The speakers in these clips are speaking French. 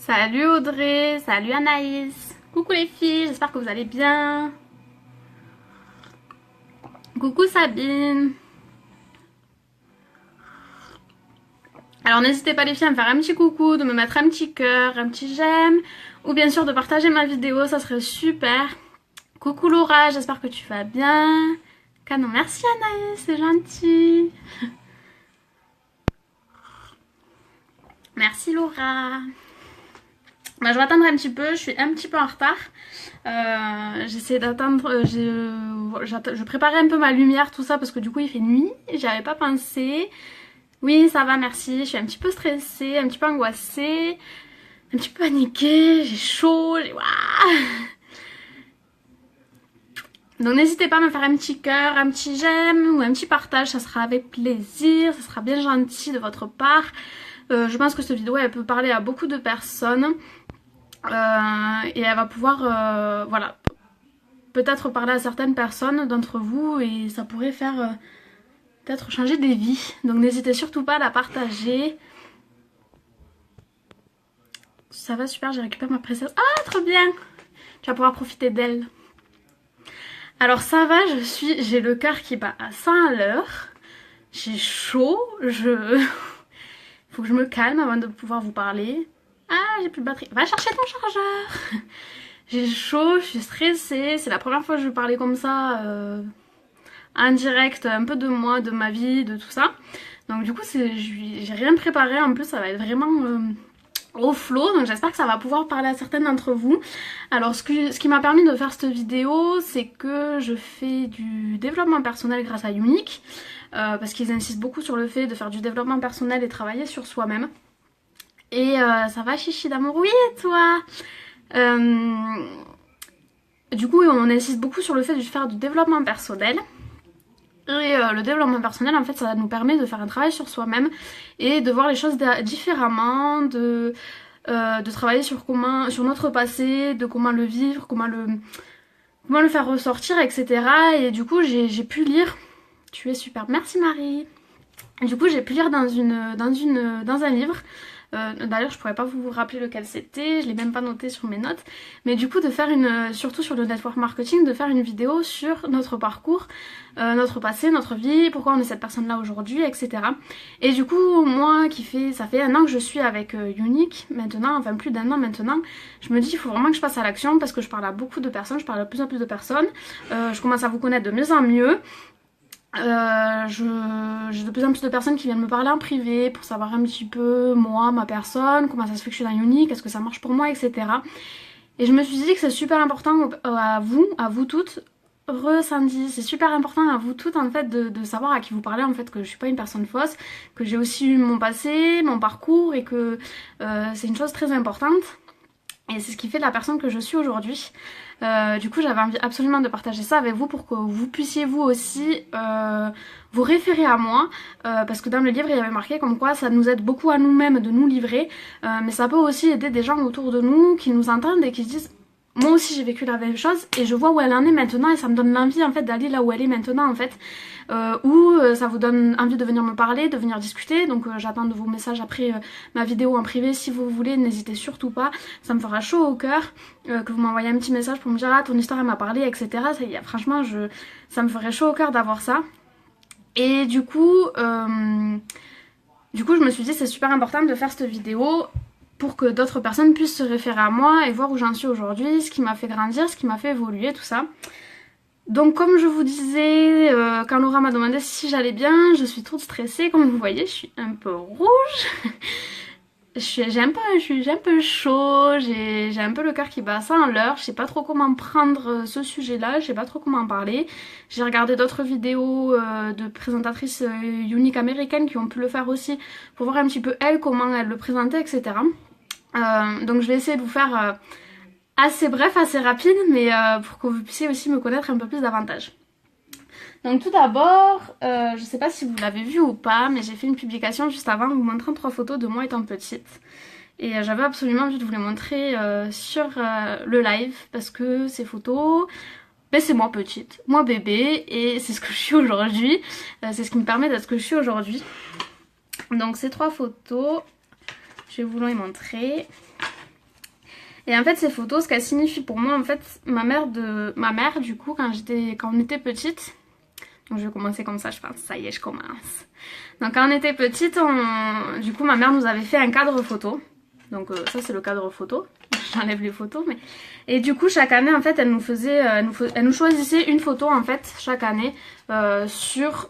Salut Audrey, salut Anaïs. Coucou les filles, j'espère que vous allez bien. Coucou Sabine. Alors n'hésitez pas les filles à me faire un petit coucou, de me mettre un petit cœur, un petit j'aime, ou bien sûr de partager ma vidéo, ça serait super. Coucou Laura, j'espère que tu vas bien. Canon, merci Anaïs, c'est gentil. Merci Laura. Bah, je vais attendre un petit peu, je suis un petit peu en retard. J'essaie d'attendre, je préparais un peu ma lumière, tout ça, parce que du coup il fait nuit, j'y avais pas pensé. Oui, ça va, merci. Je suis un petit peu stressée, un petit peu angoissée, un petit peu paniquée, j'ai chaud, Ouah. Donc n'hésitez pas à me faire un petit cœur, un petit j'aime ou un petit partage, ça sera avec plaisir, ça sera bien gentil de votre part. Je pense que cette vidéo elle peut parler à beaucoup de personnes. Et elle va pouvoir, voilà, peut-être parler à certaines personnes d'entre vous et ça pourrait faire peut-être changer des vies. Donc n'hésitez surtout pas à la partager. Ça va super, j'ai récupéré ma princesse. Ah, trop bien! Tu vas pouvoir profiter d'elle. Alors ça va, j'ai le cœur qui bat à 100 à l'heure. J'ai chaud, faut que je me calme avant de pouvoir vous parler. Ah, j'ai plus de batterie. Va chercher ton chargeur. J'ai chaud, je suis stressée. C'est la première fois que je vais parler comme ça en direct, un peu de moi, de ma vie, de tout ça. Donc du coup, j'ai rien préparé. En plus, ça va être vraiment au flow. Donc j'espère que ça va pouvoir parler à certaines d'entre vous. Alors ce qui m'a permis de faire cette vidéo, c'est que je fais du développement personnel grâce à Unique. Parce qu'ils insistent beaucoup sur le fait de faire du développement personnel et travailler sur soi-même. Et ça va chichi d'amour, oui et toi du coup on insiste beaucoup sur le fait de faire du développement personnel. Et le développement personnel en fait ça nous permet de faire un travail sur soi-même et de voir les choses différemment, de travailler sur notre passé, de comment le vivre, comment le faire ressortir, etc. Et du coup j'ai pu lire, tu es super, merci Marie. Du coup j'ai pu lire dans un livre. D'ailleurs je pourrais pas vous rappeler lequel c'était, je l'ai même pas noté sur mes notes, mais du coup de faire surtout sur le network marketing, de faire une vidéo sur notre parcours, notre passé, notre vie, pourquoi on est cette personne là aujourd'hui, etc. Et du coup moi ça fait 1 an que je suis avec Unique maintenant, enfin plus d'1 an maintenant, je me dis il faut vraiment que je passe à l'action parce que je parle à beaucoup de personnes, je parle à plus en plus de personnes, je commence à vous connaître de mieux en mieux. J'ai de plus en plus de personnes qui viennent me parler en privé pour savoir un petit peu moi, ma personne, comment ça se fait que je suis dans Unique, est-ce que ça marche pour moi, etc. Et je me suis dit que c'est super important à vous toutes, Sandy, c'est super important à vous toutes en fait de savoir à qui vous parlez en fait, que je suis pas une personne fausse, que j'ai aussi eu mon passé, mon parcours et que c'est une chose très importante. Et c'est ce qui fait de la personne que je suis aujourd'hui. Du coup j'avais envie absolument de partager ça avec vous pour que vous puissiez vous aussi vous référer à moi, parce que dans le livre il y avait marqué comme quoi ça nous aide beaucoup à nous-mêmes de nous livrer, mais ça peut aussi aider des gens autour de nous qui nous entendent et qui se disent moi aussi j'ai vécu la même chose et je vois où elle en est maintenant et ça me donne l'envie en fait d'aller là où elle est maintenant en fait, ou ça vous donne envie de venir me parler, de venir discuter. Donc j'attends de vos messages après ma vidéo en privé si vous voulez, n'hésitez surtout pas, ça me fera chaud au cœur que vous m'envoyez un petit message pour me dire ah ton histoire elle m'a parlé, etc. Franchement ça me ferait chaud au cœur d'avoir ça. Et du coup je me suis dit c'est super important de faire cette vidéo pour que d'autres personnes puissent se référer à moi et voir où j'en suis aujourd'hui, ce qui m'a fait grandir, ce qui m'a fait évoluer, tout ça. Donc comme je vous disais, quand Laura m'a demandé si j'allais bien, je suis toute stressée, comme vous voyez, je suis un peu rouge. J'ai un peu chaud, j'ai un peu le cœur qui bat à 100 à l'heure, je sais pas trop comment prendre ce sujet-là, je sais pas trop comment en parler. J'ai regardé d'autres vidéos de présentatrices uniques américaines qui ont pu le faire aussi, pour voir un petit peu elles, comment elles le présentaient, etc. Donc je vais essayer de vous faire assez bref, assez rapide, mais pour que vous puissiez aussi me connaître un peu plus davantage. Donc tout d'abord, je sais pas si vous l'avez vu ou pas, mais j'ai fait une publication juste avant vous montrant 3 photos de moi étant petite. Et j'avais absolument envie de vous les montrer sur le live, parce que ces photos, ben, c'est moi petite, moi bébé, et c'est ce que je suis aujourd'hui. C'est ce qui me permet d'être ce que je suis aujourd'hui. Donc ces 3 photos, je vais vous les montrer. Et en fait ces photos, ce qu'elles signifient pour moi, en fait, ma mère du coup, quand on était petite, donc je vais commencer comme ça je pense, ça y est je commence. Donc quand on était petite, du coup ma mère nous avait fait un cadre photo. Donc ça c'est le cadre photo, j'enlève les photos mais... Et du coup chaque année en fait elle nous choisissait une photo en fait chaque année sur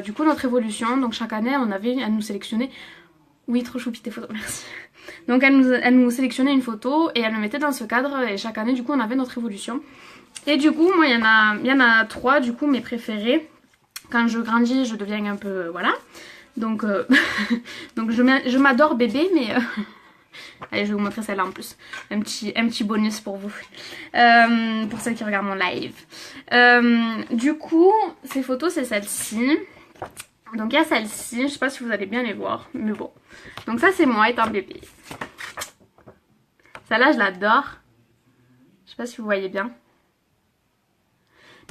du coup notre évolution. Donc chaque année elle nous sélectionnait, oui trop choupi tes photos, merci. Donc elle nous sélectionnait une photo et elle me mettait dans ce cadre et chaque année du coup on avait notre évolution. Et du coup moi il y en a 3 du coup mes préférés. Quand je grandis je deviens un peu voilà. Donc, donc je m'adore bébé mais... Allez, je vais vous montrer celle-là en plus. Un petit bonus pour vous. Pour celles qui regardent mon live. Du coup, ces photos, c'est celle-ci. Donc, il y a celle-ci. Je sais pas si vous allez bien les voir. Mais bon. Donc, ça, c'est moi étant bébé. Celle-là, je l'adore. Je sais pas si vous voyez bien.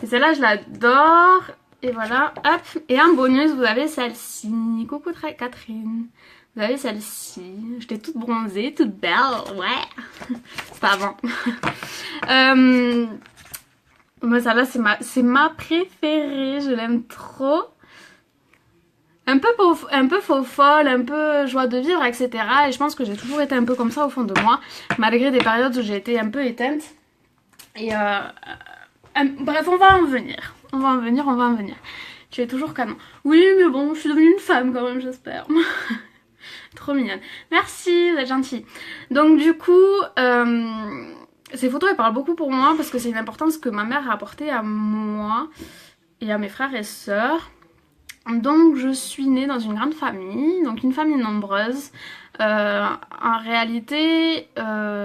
Mais celle-là, je l'adore. Et voilà. Hop. Et en bonus, vous avez celle-ci. Coucou Catherine. Vous avez celle-ci, j'étais toute bronzée, toute belle, ouais. C'est pas avant. Moi celle-là c'est ma préférée, je l'aime trop. Un peu faux folle, un peu joie de vivre, etc. Et je pense que j'ai toujours été un peu comme ça au fond de moi, malgré des périodes où j'ai été un peu éteinte. Et bref, on va en venir. On va en venir. Tu es toujours canon. Oui, mais bon, je suis devenue une femme quand même, j'espère. Trop mignonne. Merci, vous êtes gentille. Donc du coup, ces photos elles parlent beaucoup pour moi parce que c'est une importance que ma mère a apportée à moi et à mes frères et sœurs. Donc je suis née dans une grande famille, donc une famille nombreuse. En réalité,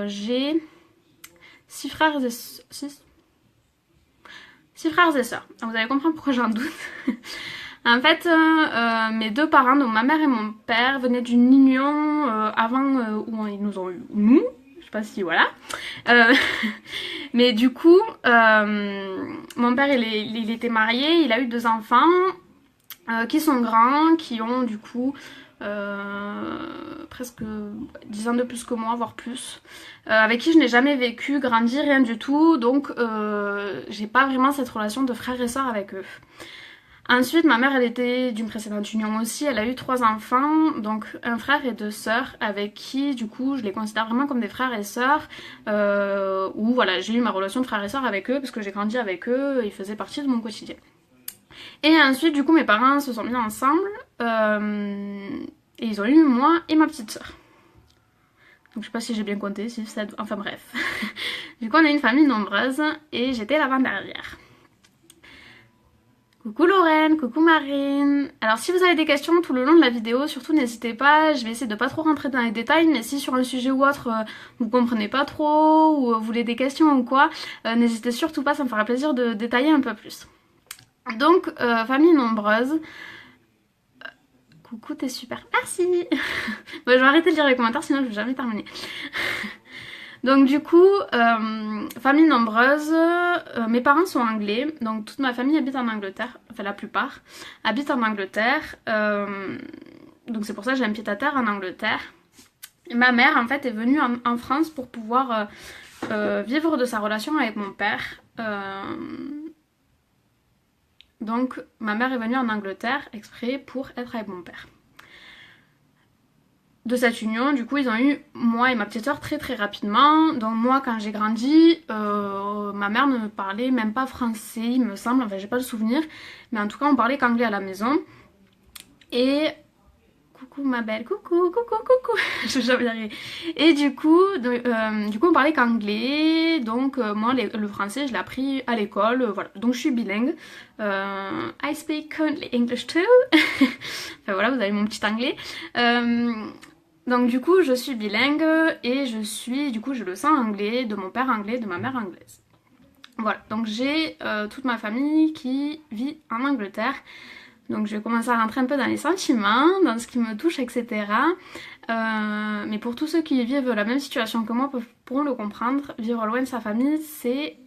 j'ai 6 frères et 6 frères et sœurs. Vous allez comprendre pourquoi j'en doute. En fait, mes 2 parents, donc ma mère et mon père, venaient d'une union avant où ils nous ont eu nous. Je sais pas si voilà. Mais du coup, mon père il était marié, il a eu 2 enfants qui sont grands, qui ont du coup presque 10 ans de plus que moi, voire plus, avec qui je n'ai jamais vécu, grandi, rien du tout. Donc j'ai pas vraiment cette relation de frère et sœur avec eux. Ensuite, ma mère, elle était d'une précédente union aussi, elle a eu 3 enfants, donc un frère et 2 sœurs, avec qui, du coup, je les considère vraiment comme des frères et sœurs, où voilà, j'ai eu ma relation de frère et sœur avec eux, parce que j'ai grandi avec eux, ils faisaient partie de mon quotidien. Et ensuite, du coup, mes parents se sont mis ensemble, et ils ont eu moi et ma petite sœur. Donc je sais pas si j'ai bien compté, si ça... enfin bref. Du coup, on est une famille nombreuse, et j'étais l'avant-dernière. Coucou Lorraine, coucou Marine. Alors si vous avez des questions tout le long de la vidéo, surtout n'hésitez pas, je vais essayer de pas trop rentrer dans les détails, mais si sur un sujet ou autre vous comprenez pas trop ou vous voulez des questions ou quoi, n'hésitez surtout pas, ça me fera plaisir de détailler un peu plus. Donc famille nombreuse. Coucou, t'es super, merci. Bon, je vais arrêter de lire les commentaires sinon je vais jamais terminer. Donc du coup, famille nombreuse, mes parents sont anglais, donc toute ma famille habite en Angleterre, enfin la plupart habitent en Angleterre, donc c'est pour ça que j'ai un pied-à-terre en Angleterre. Et ma mère en fait est venue en France pour pouvoir vivre de sa relation avec mon père. Donc ma mère est venue en Angleterre exprès pour être avec mon père. De cette union, du coup, ils ont eu moi et ma petite soeur très très rapidement. Donc moi, quand j'ai grandi, ma mère ne parlait même pas français, il me semble. Enfin, j'ai pas le souvenir. Mais en tout cas, on parlait qu'anglais à la maison. Et... Coucou ma belle, coucou. Je vais jamais y arriver. Et du coup, on parlait qu'anglais. Donc moi, le français, je l'ai appris à l'école. Voilà. Donc je suis bilingue. I speak currently English too. Enfin voilà, vous avez mon petit anglais. Donc du coup je suis bilingue et j'ai le sang anglais, de mon père anglais, de ma mère anglaise. Voilà, donc j'ai toute ma famille qui vit en Angleterre. Donc je vais commencer à rentrer un peu dans les sentiments, dans ce qui me touche, etc. Mais pour tous ceux qui vivent la même situation que moi pourront le comprendre, vivre loin de sa famille c'est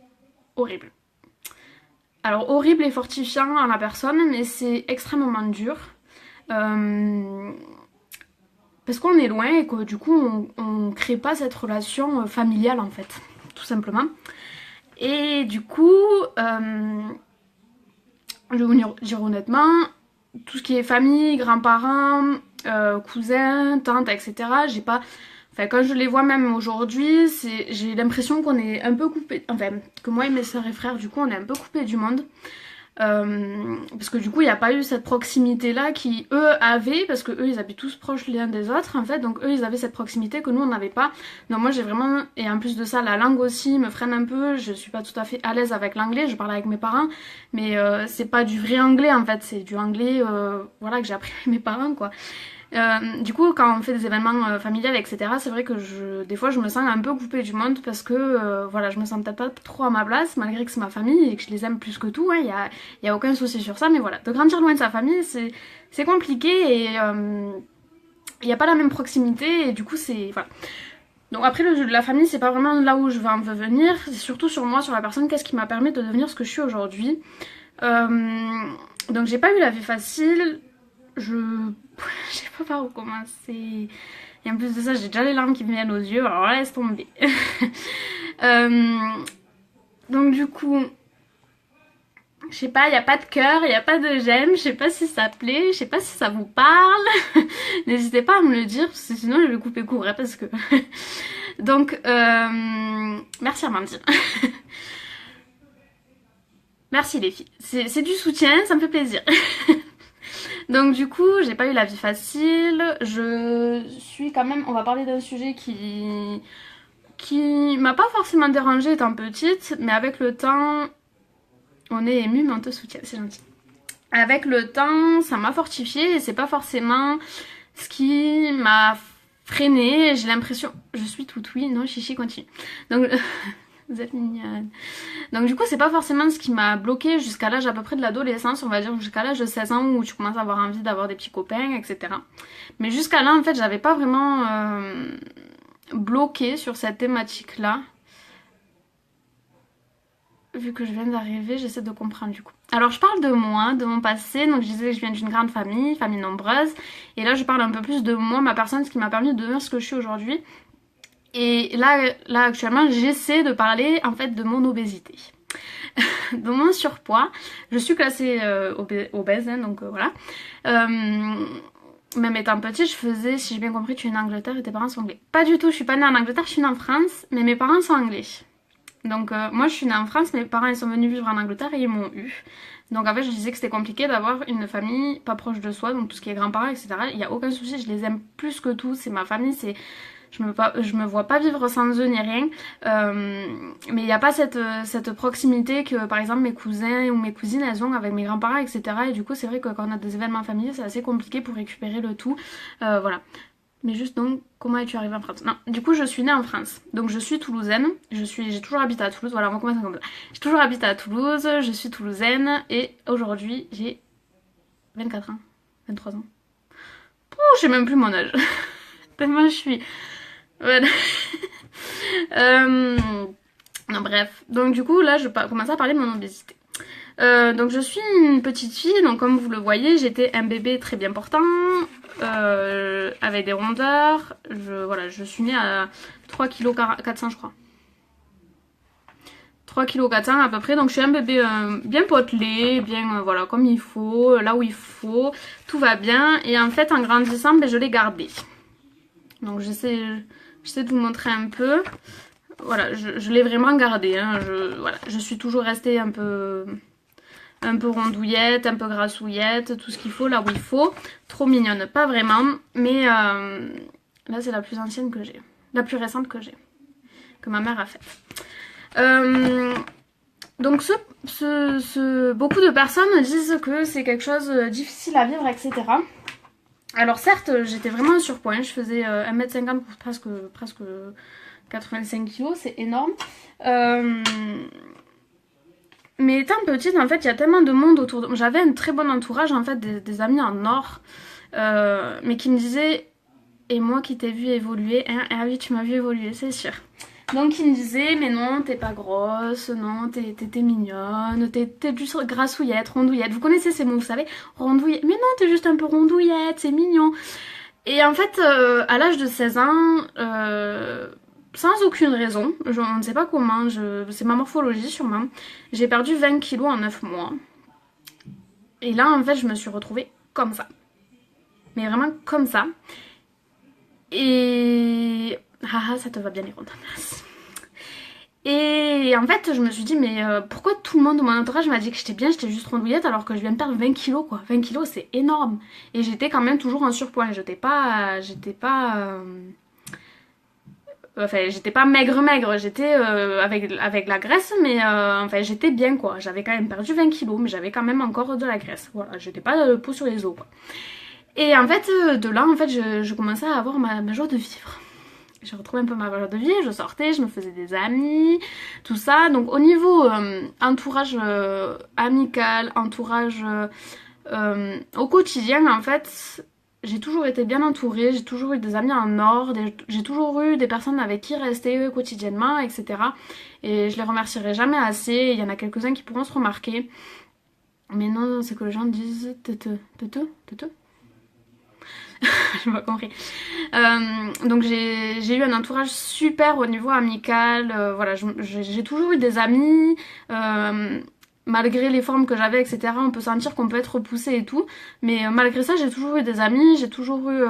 horrible. Alors horrible et fortifiant à la personne, mais c'est extrêmement dur. parce qu'on est loin et que du coup on crée pas cette relation familiale en fait, tout simplement. Et du coup, je vais vous dire honnêtement, tout ce qui est famille, grands-parents, cousins, tantes, etc. J'ai pas. Enfin, quand je les vois même aujourd'hui, j'ai l'impression qu'on est un peu coupé. Enfin, que moi et mes sœurs et frères, du coup, on est un peu coupés du monde. Parce que du coup il n'y a pas eu cette proximité là qui eux avaient, parce que eux ils habitent tous proches les uns des autres en fait, donc eux ils avaient cette proximité que nous on n'avait pas. Donc moi j'ai vraiment, et en plus de ça la langue aussi me freine un peu, je suis pas tout à fait à l'aise avec l'anglais, je parle avec mes parents mais c'est pas du vrai anglais en fait, c'est du anglais voilà que j'ai appris avec mes parents quoi. Du coup, quand on fait des événements familiales, etc., c'est vrai que des fois, je me sens un peu coupée du monde parce que, voilà, je me sens peut-être pas trop à ma place, malgré que c'est ma famille et que je les aime plus que tout. Y a aucun souci sur ça, mais voilà, de grandir loin de sa famille, c'est compliqué et il n'y a pas la même proximité et du coup, c'est voilà. Donc après, la famille, c'est pas vraiment là où je veux en venir, c'est surtout sur moi, sur la personne, qu'est-ce qui m'a permis de devenir ce que je suis aujourd'hui. Donc j'ai pas eu la vie facile. Je sais pas par où commencer. Et en plus de ça, j'ai déjà les larmes qui me viennent aux yeux, alors laisse tomber. Donc du coup, je sais pas, il n'y a pas de cœur, il n'y a pas de j'aime, je sais pas si ça plaît, je sais pas si ça vous parle. N'hésitez pas à me le dire, parce que sinon je vais couper court, hein, parce que... Donc, merci Amandine. Merci les filles, c'est du soutien, ça me fait plaisir. Donc du coup, j'ai pas eu la vie facile. Je suis quand même... On va parler d'un sujet qui m'a pas forcément dérangée étant petite, mais avec le temps... On est ému, mais on te soutient, c'est gentil. Avec le temps, ça m'a fortifiée et c'est pas forcément ce qui m'a freinée. J'ai l'impression... Je suis toute oui, non, chichi, continue. Donc... Vous êtes mignonne. Donc du coup c'est pas forcément ce qui m'a bloquée jusqu'à l'âge à peu près de l'adolescence, on va dire jusqu'à l'âge de 16 ans où tu commences à avoir envie d'avoir des petits copains, etc. Mais jusqu'à là en fait j'avais pas vraiment bloqué sur cette thématique là. Vu que je viens d'arriver, j'essaie de comprendre du coup. Alors je parle de moi, de mon passé, donc je disais que je viens d'une grande famille, famille nombreuse, et là je parle un peu plus de moi, ma personne, ce qui m'a permis de devenir ce que je suis aujourd'hui. Et là actuellement, j'essaie de parler en fait de mon obésité. De mon surpoids. Je suis classée obèse, hein, donc voilà. Même étant petite, je faisais, si j'ai bien compris, tu es née en Angleterre et tes parents sont anglais. Pas du tout, je suis pas née en Angleterre, je suis née en France, mais mes parents sont anglais. Donc moi je suis née en France, mes parents ils sont venus vivre en Angleterre et ils m'ont eu. Donc en fait je disais que c'était compliqué d'avoir une famille pas proche de soi, donc tout ce qui est grands-parents, etc. Il n'y a aucun souci, je les aime plus que tout, c'est ma famille, c'est... Je me vois pas vivre sans eux ni rien. Mais il n'y a pas cette proximité que par exemple mes cousins ou mes cousines elles ont avec mes grands-parents, etc. Et du coup c'est vrai que quand on a des événements familiaux c'est assez compliqué pour récupérer le tout. Voilà. Mais juste donc, comment es-tu arrivée en France? Non, du coup je suis née en France. Donc je suis toulousaine. J'ai toujours habité à Toulouse. Voilà, on va commencer comme ça. J'ai toujours habité à Toulouse, je suis toulousaine et aujourd'hui j'ai 24 ans. 23 ans. Oh, je sais même plus mon âge. Tellement je suis... Voilà. Non bref, donc du coup là je commence à parler de mon obésité. Donc je suis une petite fille, donc comme vous le voyez j'étais un bébé très bien portant, avec des rondeurs. Voilà, je suis née à 3,4 kg je crois. 3,4 kg à peu près, donc je suis un bébé bien potelé, bien voilà comme il faut, là où il faut, tout va bien. Et en fait en grandissant ben, je l'ai gardé. Donc j'essaie de vous montrer un peu. Voilà, je l'ai vraiment gardé. Hein. Voilà, je suis toujours restée un peu rondouillette, un peu grassouillette, tout ce qu'il faut là où il faut. Trop mignonne, pas vraiment. Mais là c'est la plus ancienne que j'ai. La plus récente que j'ai. Que ma mère a faite. Donc beaucoup de personnes disent que c'est quelque chose de difficile à vivre, etc. Alors certes, j'étais vraiment en surpoids, je faisais 1m50 pour presque 85 kg, c'est énorme. Mais étant petite, en fait, il y a tellement de monde autour de moi. J'avais un très bon entourage, en fait, des amis en or, mais qui me disaient, et moi qui t'ai vu évoluer, hein, ah oui, tu m'as vu évoluer, c'est sûr. Donc il me disait, mais non, t'es pas grosse, non, t'es mignonne, t'es juste grassouillette, rondouillette. Vous connaissez ces mots, vous savez, rondouillette. Mais non, t'es juste un peu rondouillette, c'est mignon. Et en fait, à l'âge de 16 ans, sans aucune raison, on ne sait pas comment, c'est ma morphologie sûrement, j'ai perdu 20 kilos en 9 mois. Et là, en fait, je me suis retrouvée comme ça. Mais vraiment comme ça. Et... Ah, ça te va bien les rondes. Et en fait, je me suis dit, mais pourquoi tout le monde de mon entourage m'a dit que j'étais bien, j'étais juste rondouillette alors que je viens de perdre 20 kilos quoi. 20 kilos, c'est énorme. Et j'étais quand même toujours en surpoids. J'étais pas maigre, j'étais avec la graisse, mais enfin, j'étais bien quoi. J'avais quand même perdu 20 kilos, mais j'avais quand même encore de la graisse. Voilà, j'étais pas le peau sur les os quoi. Et en fait, de là, en fait, je commençais à avoir ma joie de vivre. J'ai retrouvé un peu ma valeur de vie, je sortais, je me faisais des amis, tout ça. Donc au niveau entourage amical, entourage au quotidien, en fait, j'ai toujours été bien entourée, j'ai toujours eu des amis en or, j'ai toujours eu des personnes avec qui rester quotidiennement, etc. Et je les remercierai jamais assez, il y en a quelques-uns qui pourront se remarquer. Mais non, c'est que les gens disent te. J'ai pas compris. Donc j'ai eu un entourage super au niveau amical. Voilà, j'ai toujours eu des amis. Malgré les formes que j'avais, etc., on peut sentir qu'on peut être repoussé et tout. Mais malgré ça, j'ai toujours eu des amis. J'ai toujours eu...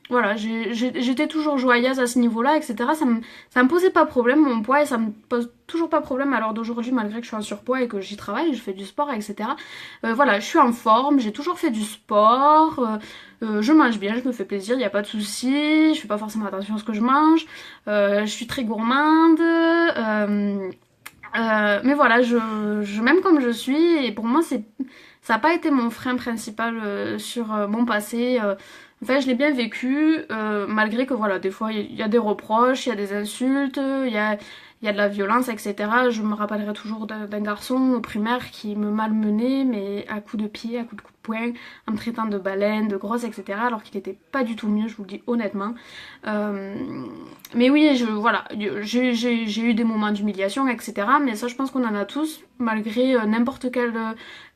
voilà, j'étais toujours joyeuse à ce niveau-là, etc. Ça me posait pas problème, mon poids, et ça me pose toujours pas problème à l'heure d'aujourd'hui, malgré que je suis en surpoids et que j'y travaille, je fais du sport, etc. Voilà, je suis en forme, j'ai toujours fait du sport, je mange bien, je me fais plaisir, il n'y a pas de souci, je fais pas forcément attention à ce que je mange, je suis très gourmande, mais voilà, je m'aime comme je suis, et pour moi, ça n'a pas été mon frein principal sur mon passé. Enfin, je l'ai bien vécu, malgré que voilà, des fois il y a des reproches, il y a des insultes, il y a de la violence, etc. Je me rappellerai toujours d'un garçon au primaire qui me malmenait, mais à coups de pied, à coups de poing, en me traitant de baleine, de grosse, etc. Alors qu'il était pas du tout mieux, je vous le dis honnêtement. Mais oui, voilà, j'ai eu des moments d'humiliation, etc. Mais ça, je pense qu'on en a tous, malgré n'importe quelle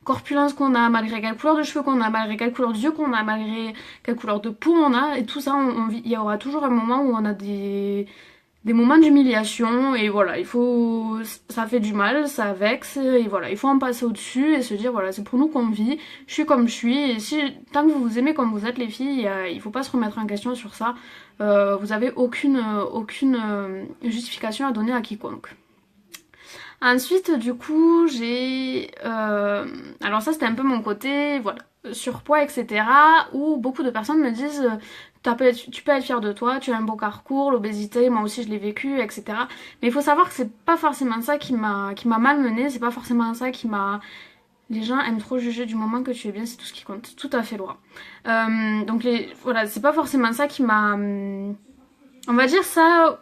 corpulence qu'on a, malgré quelle couleur de cheveux qu'on a, malgré quelle couleur d'yeux qu'on a, malgré quelle couleur de peau on a, et tout ça, il y aura toujours un moment où on a des moments d'humiliation, et voilà, ça fait du mal, ça vexe, et voilà, il faut en passer au-dessus et se dire, voilà, c'est pour nous qu'on vit, je suis comme je suis, et tant que vous vous aimez comme vous êtes les filles, il faut pas se remettre en question sur ça, vous avez aucune justification à donner à quiconque. Ensuite, du coup, alors ça, c'était un peu mon côté, voilà, surpoids, etc. Où beaucoup de personnes me disent tu peux être fière de toi, tu as un beau parcours, l'obésité, moi aussi je l'ai vécu, etc. Mais il faut savoir que c'est pas forcément ça qui m'a malmenée, c'est pas forcément ça qui m'a... Les gens aiment trop juger du moment que tu es bien, c'est tout ce qui compte. Tout à fait, Laura. Donc voilà, c'est pas forcément ça qui m'a... On va dire ça...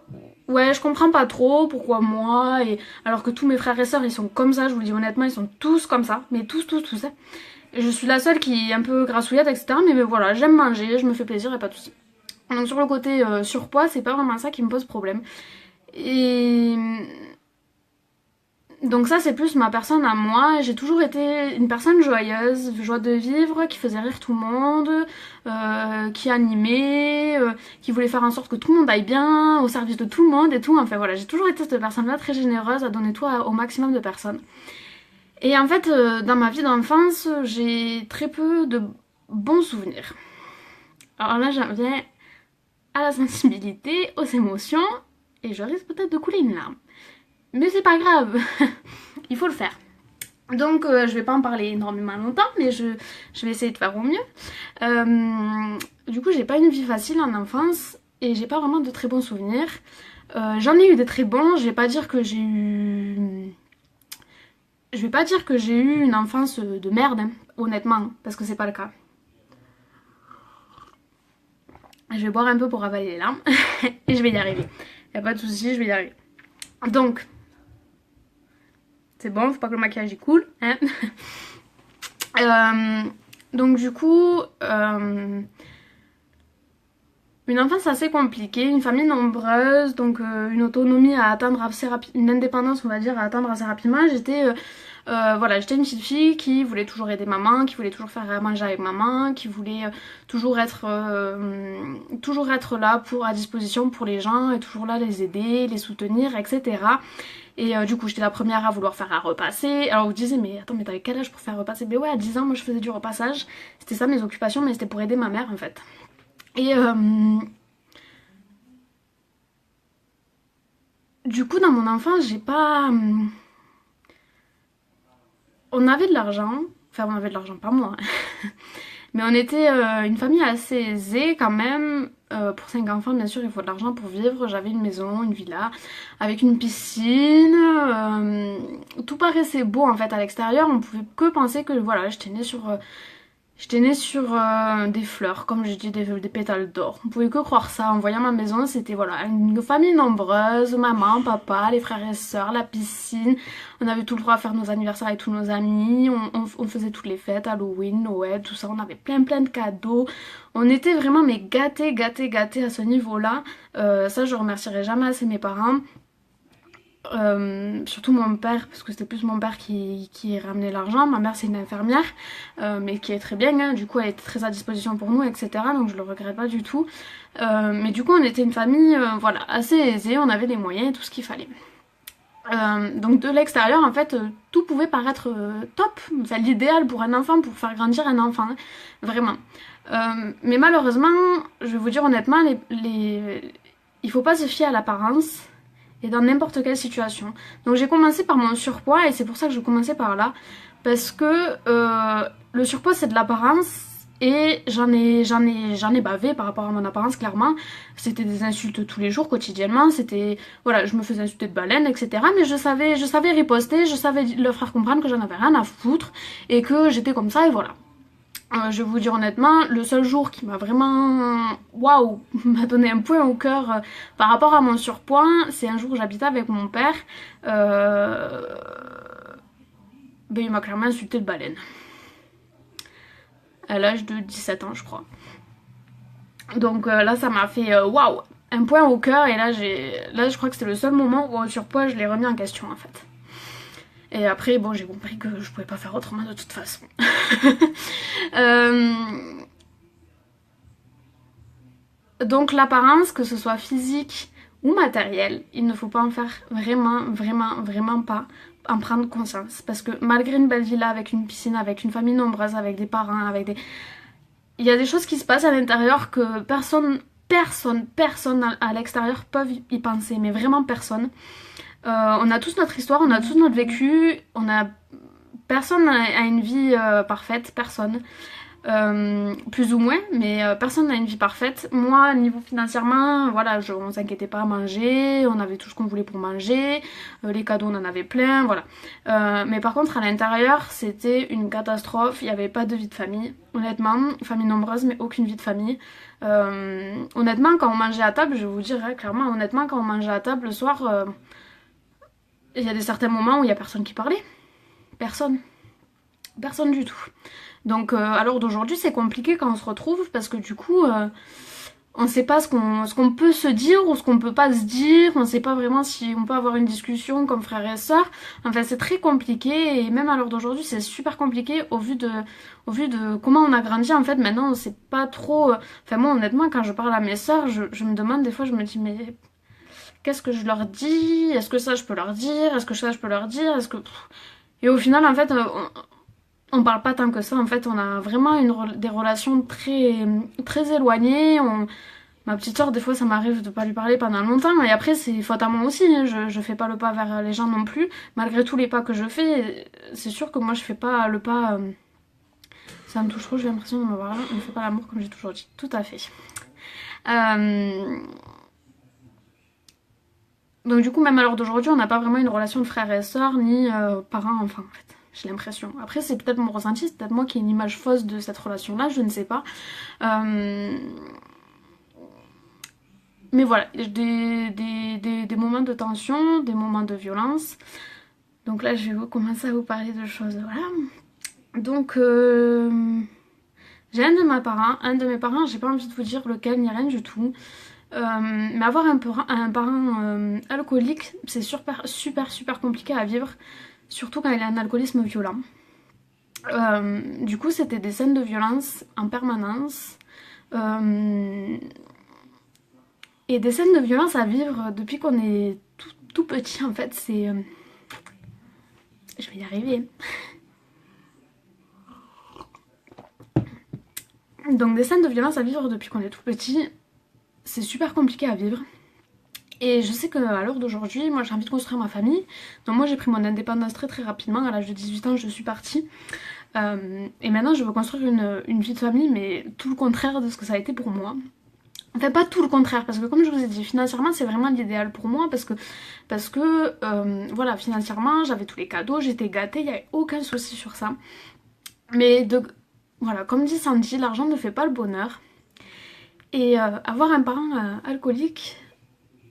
Ouais, je comprends pas trop pourquoi moi, et alors que tous mes frères et sœurs ils sont comme ça, je vous le dis honnêtement, ils sont tous comme ça, mais tous. Et je suis la seule qui est un peu grassouillette, etc. Mais voilà, j'aime manger, je me fais plaisir et pas de soucis. Donc sur le côté surpoids, c'est pas vraiment ça qui me pose problème. Et donc ça c'est plus ma personne à moi, j'ai toujours été une personne joyeuse, joie de vivre, qui faisait rire tout le monde, qui animait, qui voulait faire en sorte que tout le monde aille bien, au service de tout le monde et tout. Enfin voilà, j'ai toujours été cette personne-là très généreuse à donner tout au maximum de personnes. Et en fait, dans ma vie d'enfance, j'ai très peu de bons souvenirs. Alors là, j'en viens à la sensibilité, aux émotions, et je risque peut-être de couler une larme. Mais c'est pas grave, il faut le faire. Donc je vais pas en parler énormément longtemps, mais je vais essayer de faire au mieux. Du coup, j'ai pas une vie facile en enfance, et j'ai pas vraiment de très bons souvenirs. J'en ai eu des très bons, je vais pas dire que j'ai eu... Je vais pas dire que j'ai eu une enfance de merde, hein, honnêtement, parce que c'est pas le cas. Je vais boire un peu pour avaler les larmes, et je vais y arriver. Y a pas de souci, je vais y arriver. Donc, c'est bon, faut pas que le maquillage y coule, hein. Donc du coup, une enfance assez compliquée, une famille nombreuse, donc une autonomie à atteindre assez rapidement, une indépendance on va dire à atteindre assez rapidement. J'étais Voilà, j'étais une petite fille qui voulait toujours aider maman, qui voulait toujours faire à manger avec maman, qui voulait toujours être là à disposition pour les gens et toujours là les aider, les soutenir, etc. Et du coup, j'étais la première à vouloir faire un repasser. Alors vous disiez, mais attends, mais t'avais quel âge pour faire repasser? Mais ouais, à 10 ans, moi je faisais du repassage. C'était ça mes occupations, mais c'était pour aider ma mère en fait. Et du coup, dans mon enfance, j'ai pas. On avait de l'argent. Enfin, on avait de l'argent, pas moi. Mais on était une famille assez aisée quand même. Pour 5 enfants, bien sûr, il faut de l'argent pour vivre. J'avais une maison, une villa, avec une piscine. Tout paraissait beau en fait à l'extérieur. On pouvait que penser que voilà, j'étais née sur des fleurs, comme je dis, des pétales d'or. On pouvait que croire ça. En voyant ma maison, c'était voilà, une famille nombreuse, maman, papa, les frères et sœurs, la piscine. On avait tout le droit à faire nos anniversaires avec tous nos amis. On faisait toutes les fêtes, Halloween, Noël, tout ça. On avait plein de cadeaux. On était vraiment mais gâtés, gâtés, gâtés à ce niveau-là. Ça, je remercierai jamais assez mes parents. Surtout mon père, parce que c'était plus mon père qui ramenait l'argent. Ma mère c'est une infirmière, mais qui est très bien, hein. Du coup elle était très à disposition pour nous, etc. Donc je le regrette pas du tout. Mais du coup on était une famille voilà, assez aisée, on avait les moyens et tout ce qu'il fallait. Donc de l'extérieur en fait tout pouvait paraître top, enfin, l'idéal pour un enfant, pour faire grandir un enfant, hein, vraiment. Mais malheureusement, je vais vous dire honnêtement, il faut pas se fier à l'apparence et dans n'importe quelle situation. Donc j'ai commencé par mon surpoids et c'est pour ça que je commençais par là. Parce que le surpoids c'est de l'apparence et j'en ai bavé par rapport à mon apparence clairement. C'était des insultes tous les jours, quotidiennement. C'était, voilà, je me faisais insulter de baleine, etc. Mais je savais riposter, je savais leur faire comprendre que j'en avais rien à foutre et que j'étais comme ça et voilà. Je vais vous dire honnêtement, le seul jour qui m'a vraiment, waouh, m'a donné un point au cœur par rapport à mon surpoids, c'est un jour où j'habitais avec mon père. Ben, il m'a clairement insulté de baleine. À l'âge de 17 ans, je crois. Donc là, ça m'a fait waouh, un point au cœur. Et là, je crois que c'était le seul moment où au surpoids, je l'ai remis en question en fait. Et après, bon, j'ai compris que je pouvais pas faire autrement de toute façon. Donc l'apparence, que ce soit physique ou matérielle, il ne faut pas en faire vraiment pas en prendre conscience. Parce que malgré une belle villa avec une piscine, avec une famille nombreuse, avec des parents, il y a des choses qui se passent à l'intérieur que personne à l'extérieur peuvent y penser, mais vraiment personne. On a tous notre histoire, on a tous notre vécu, personne n'a une vie parfaite, personne. Plus ou moins, mais personne n'a une vie parfaite. Moi, niveau financièrement, voilà, on s'inquiétait pas à manger, on avait tout ce qu'on voulait pour manger, les cadeaux on en avait plein, voilà. Mais par contre, à l'intérieur, c'était une catastrophe, il n'y avait pas de vie de famille, honnêtement, famille nombreuse, mais aucune vie de famille. Honnêtement, quand on mangeait à table, je vous dirais clairement, honnêtement, quand on mangeait à table le soir, il y a certains moments où il n'y a personne qui parlait. Personne du tout. Donc à l'heure d'aujourd'hui c'est compliqué quand on se retrouve parce que du coup on sait pas ce qu'on peut se dire ou ce qu'on peut pas se dire, on sait pas vraiment si on peut avoir une discussion comme frères et sœurs. Enfin c'est très compliqué et même à l'heure d'aujourd'hui c'est super compliqué au vu de comment on a grandi en fait. Maintenant on sait pas trop, enfin moi honnêtement quand je parle à mes sœurs je me demande des fois, je me dis mais qu'est-ce que je leur dis? Est-ce que ça je peux leur dire? Est-ce que ça je peux leur dire? Est-ce que... Et au final en fait on parle pas tant que ça, en fait on a vraiment des relations très éloignées. Ma petite soeur, des fois ça m'arrive de pas lui parler pendant longtemps et après c'est faute à moi aussi, hein. Je fais pas le pas vers les gens non plus, malgré tous les pas que je fais, c'est sûr que moi je fais pas le pas, ça me touche trop, j'ai l'impression de me voir là, on ne fait pas l'amour comme j'ai toujours dit, tout à fait. Donc du coup même à l'heure d'aujourd'hui on n'a pas vraiment une relation de frère et sœur ni parents-enfants en fait. J'ai l'impression. Après, c'est peut-être mon ressenti, c'est peut-être moi qui ai une image fausse de cette relation-là, je ne sais pas. Mais voilà, des moments de tension, des moments de violence. Donc là, je vais commencer à vous parler de choses. Voilà. Donc, j'ai un de mes parents, j'ai pas envie de vous dire lequel ni rien du tout. Mais avoir un parent alcoolique, c'est super compliqué à vivre. surtout quand il a un alcoolisme violent. Du coup, c'était des scènes de violence en permanence. Et des scènes de violence à vivre depuis qu'on est tout petit, en fait, c'est... Je vais y arriver. Donc des scènes de violence à vivre depuis qu'on est tout petit, c'est super compliqué à vivre. Et je sais qu'à l'heure d'aujourd'hui, moi j'ai envie de construire ma famille. Donc moi j'ai pris mon indépendance très très rapidement. À l'âge de 18 ans, je suis partie. Et maintenant je veux construire une vie de famille, mais tout le contraire de ce que ça a été pour moi. Enfin pas tout le contraire, parce que comme je vous ai dit, financièrement c'est vraiment l'idéal pour moi, parce que voilà, financièrement j'avais tous les cadeaux, j'étais gâtée, il n'y avait aucun souci sur ça. Mais voilà, comme dit Sandy, l'argent ne fait pas le bonheur. Et avoir un parent alcoolique,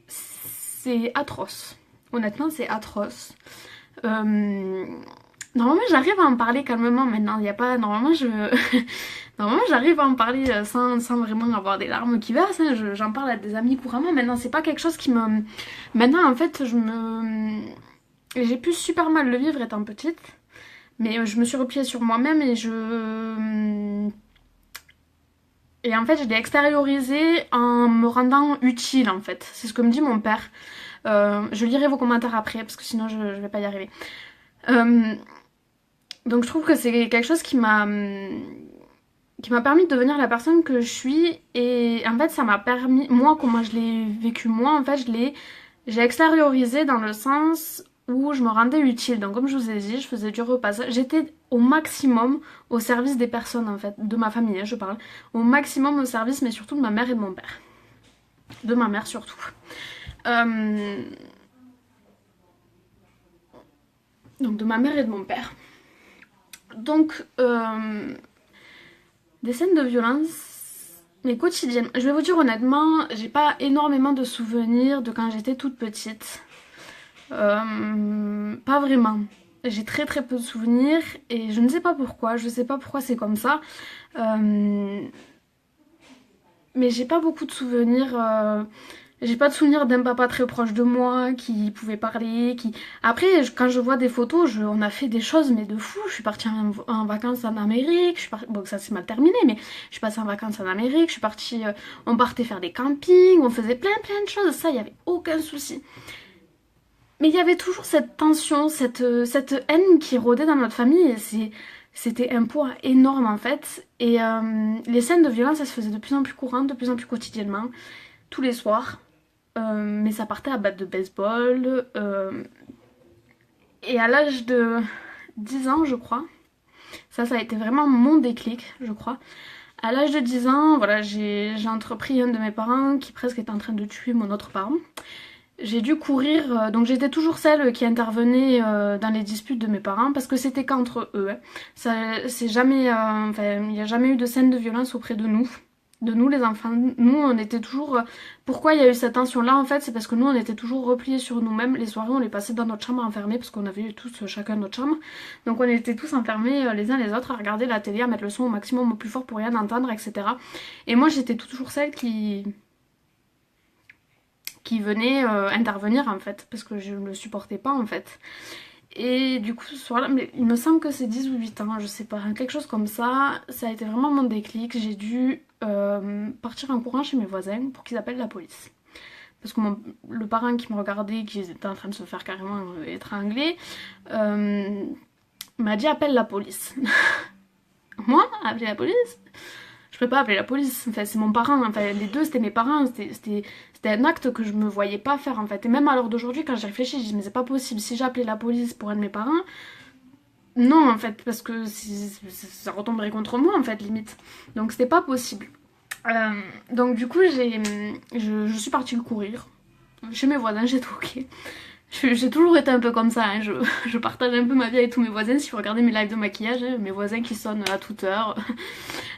c'est atroce. Honnêtement, c'est atroce. Normalement, j'arrive à en parler calmement maintenant. Il y a pas. Normalement, normalement, j'arrive à en parler sans vraiment avoir des larmes qui versent. Hein. J'en parle à des amis couramment. Maintenant, c'est pas quelque chose qui me. Maintenant, en fait, j'ai pu super mal le vivre étant petite. Mais je me suis repliée sur moi-même et en fait, je l'ai extériorisé en me rendant utile, en fait. C'est ce que me dit mon père. Je lirai vos commentaires après, parce que sinon je vais pas y arriver. Donc je trouve que c'est quelque chose qui m'a permis de devenir la personne que je suis. Et en fait, ça m'a permis, moi, comment je l'ai vécu, moi, en fait, j'ai extériorisé dans le sens où je me rendais utile. Donc comme je vous ai dit, je faisais du repassage. J'étais au maximum au service des personnes, en fait, de ma famille, hein, je parle. Au maximum au service, mais surtout de ma mère et de mon père. De ma mère surtout. Donc de ma mère et de mon père. Donc des scènes de violence, mais quotidiennes. Je vais vous dire honnêtement, j'ai pas énormément de souvenirs de quand j'étais toute petite. Pas vraiment. J'ai très très peu de souvenirs et je ne sais pas pourquoi. Je sais pas pourquoi c'est comme ça. Mais j'ai pas beaucoup de souvenirs. J'ai pas de souvenir d'un papa très proche de moi qui pouvait parler, qui... Après, quand je vois des photos, on a fait des choses, mais de fou. Je suis partie en vacances en Amérique, bon, ça c'est mal terminé, mais je suis passée en vacances en Amérique, je suis partie... on partait faire des campings, on faisait plein de choses, ça, il y avait aucun souci. Mais il y avait toujours cette tension, cette haine qui rôdait dans notre famille, et c'était un poids énorme en fait. Et les scènes de violence, elles se faisaient de plus en plus courantes, de plus en plus quotidiennement, tous les soirs. Mais ça partait à batte de baseball. Et à l'âge de 10 ans, je crois, ça a été vraiment mon déclic, je crois. À l'âge de 10 ans, voilà, j'ai entrepris un de mes parents qui presque était en train de tuer mon autre parent. J'ai dû courir, donc j'étais toujours celle qui intervenait dans les disputes de mes parents parce que c'était qu'entre eux. Hein. Ça, c'est jamais, enfin, il n'y a jamais eu de scène de violence auprès de nous les enfants. Nous, on était toujours. Pourquoi il y a eu cette tension-là en fait, c'est parce que nous, on était toujours repliés sur nous-mêmes. Les soirées, on les passait dans notre chambre enfermées parce qu'on avait tous chacun notre chambre. Donc on était tous enfermés les uns les autres à regarder la télé, à mettre le son au maximum au plus fort pour rien entendre, etc. Et moi, j'étais toujours celle qui venait intervenir en fait, parce que je ne le supportais pas en fait. Et du coup ce soir-là, mais il me semble que c'est 10 ou 8 ans, je sais pas, quelque chose comme ça, ça a été vraiment mon déclic. J'ai dû partir en courant chez mes voisins pour qu'ils appellent la police. Parce que le parent qui me regardait, qui était en train de se faire carrément étrangler, m'a dit appelle la police. Moi, appeler la police? Je peux pas appeler la police, enfin, c'est mon parent, enfin, les deux c'était mes parents, c'était un acte que je me voyais pas faire en fait. Et même à l'heure d'aujourd'hui, quand j'ai réfléchi, je dis mais c'est pas possible, si j'ai appelé la police pour un de mes parents, non en fait, parce que ça retomberait contre moi en fait, limite. Donc c'était pas possible. Donc du coup, je suis partie courir chez mes voisins, j'ai tout ok. J'ai toujours été un peu comme ça, hein. Je partage un peu ma vie avec tous mes voisins. Si vous regardez mes lives de maquillage, hein, mes voisins qui sonnent à toute heure.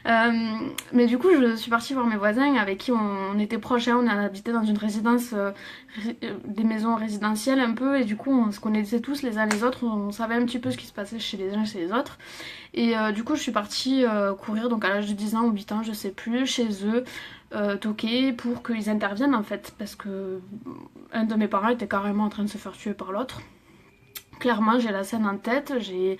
Mais du coup, je suis partie voir mes voisins avec qui on était proches. Hein. On habitait dans une résidence, des maisons résidentielles un peu. Et du coup, on se connaissait tous les uns les autres. On savait un petit peu ce qui se passait chez les uns et chez les autres. Et du coup, je suis partie courir, donc à l'âge de 10 ans ou 8 ans, je sais plus, chez eux. Toquer pour qu'ils interviennent en fait, parce que un de mes parents était carrément en train de se faire tuer par l'autre, Clairement, j'ai la scène en tête, j'ai...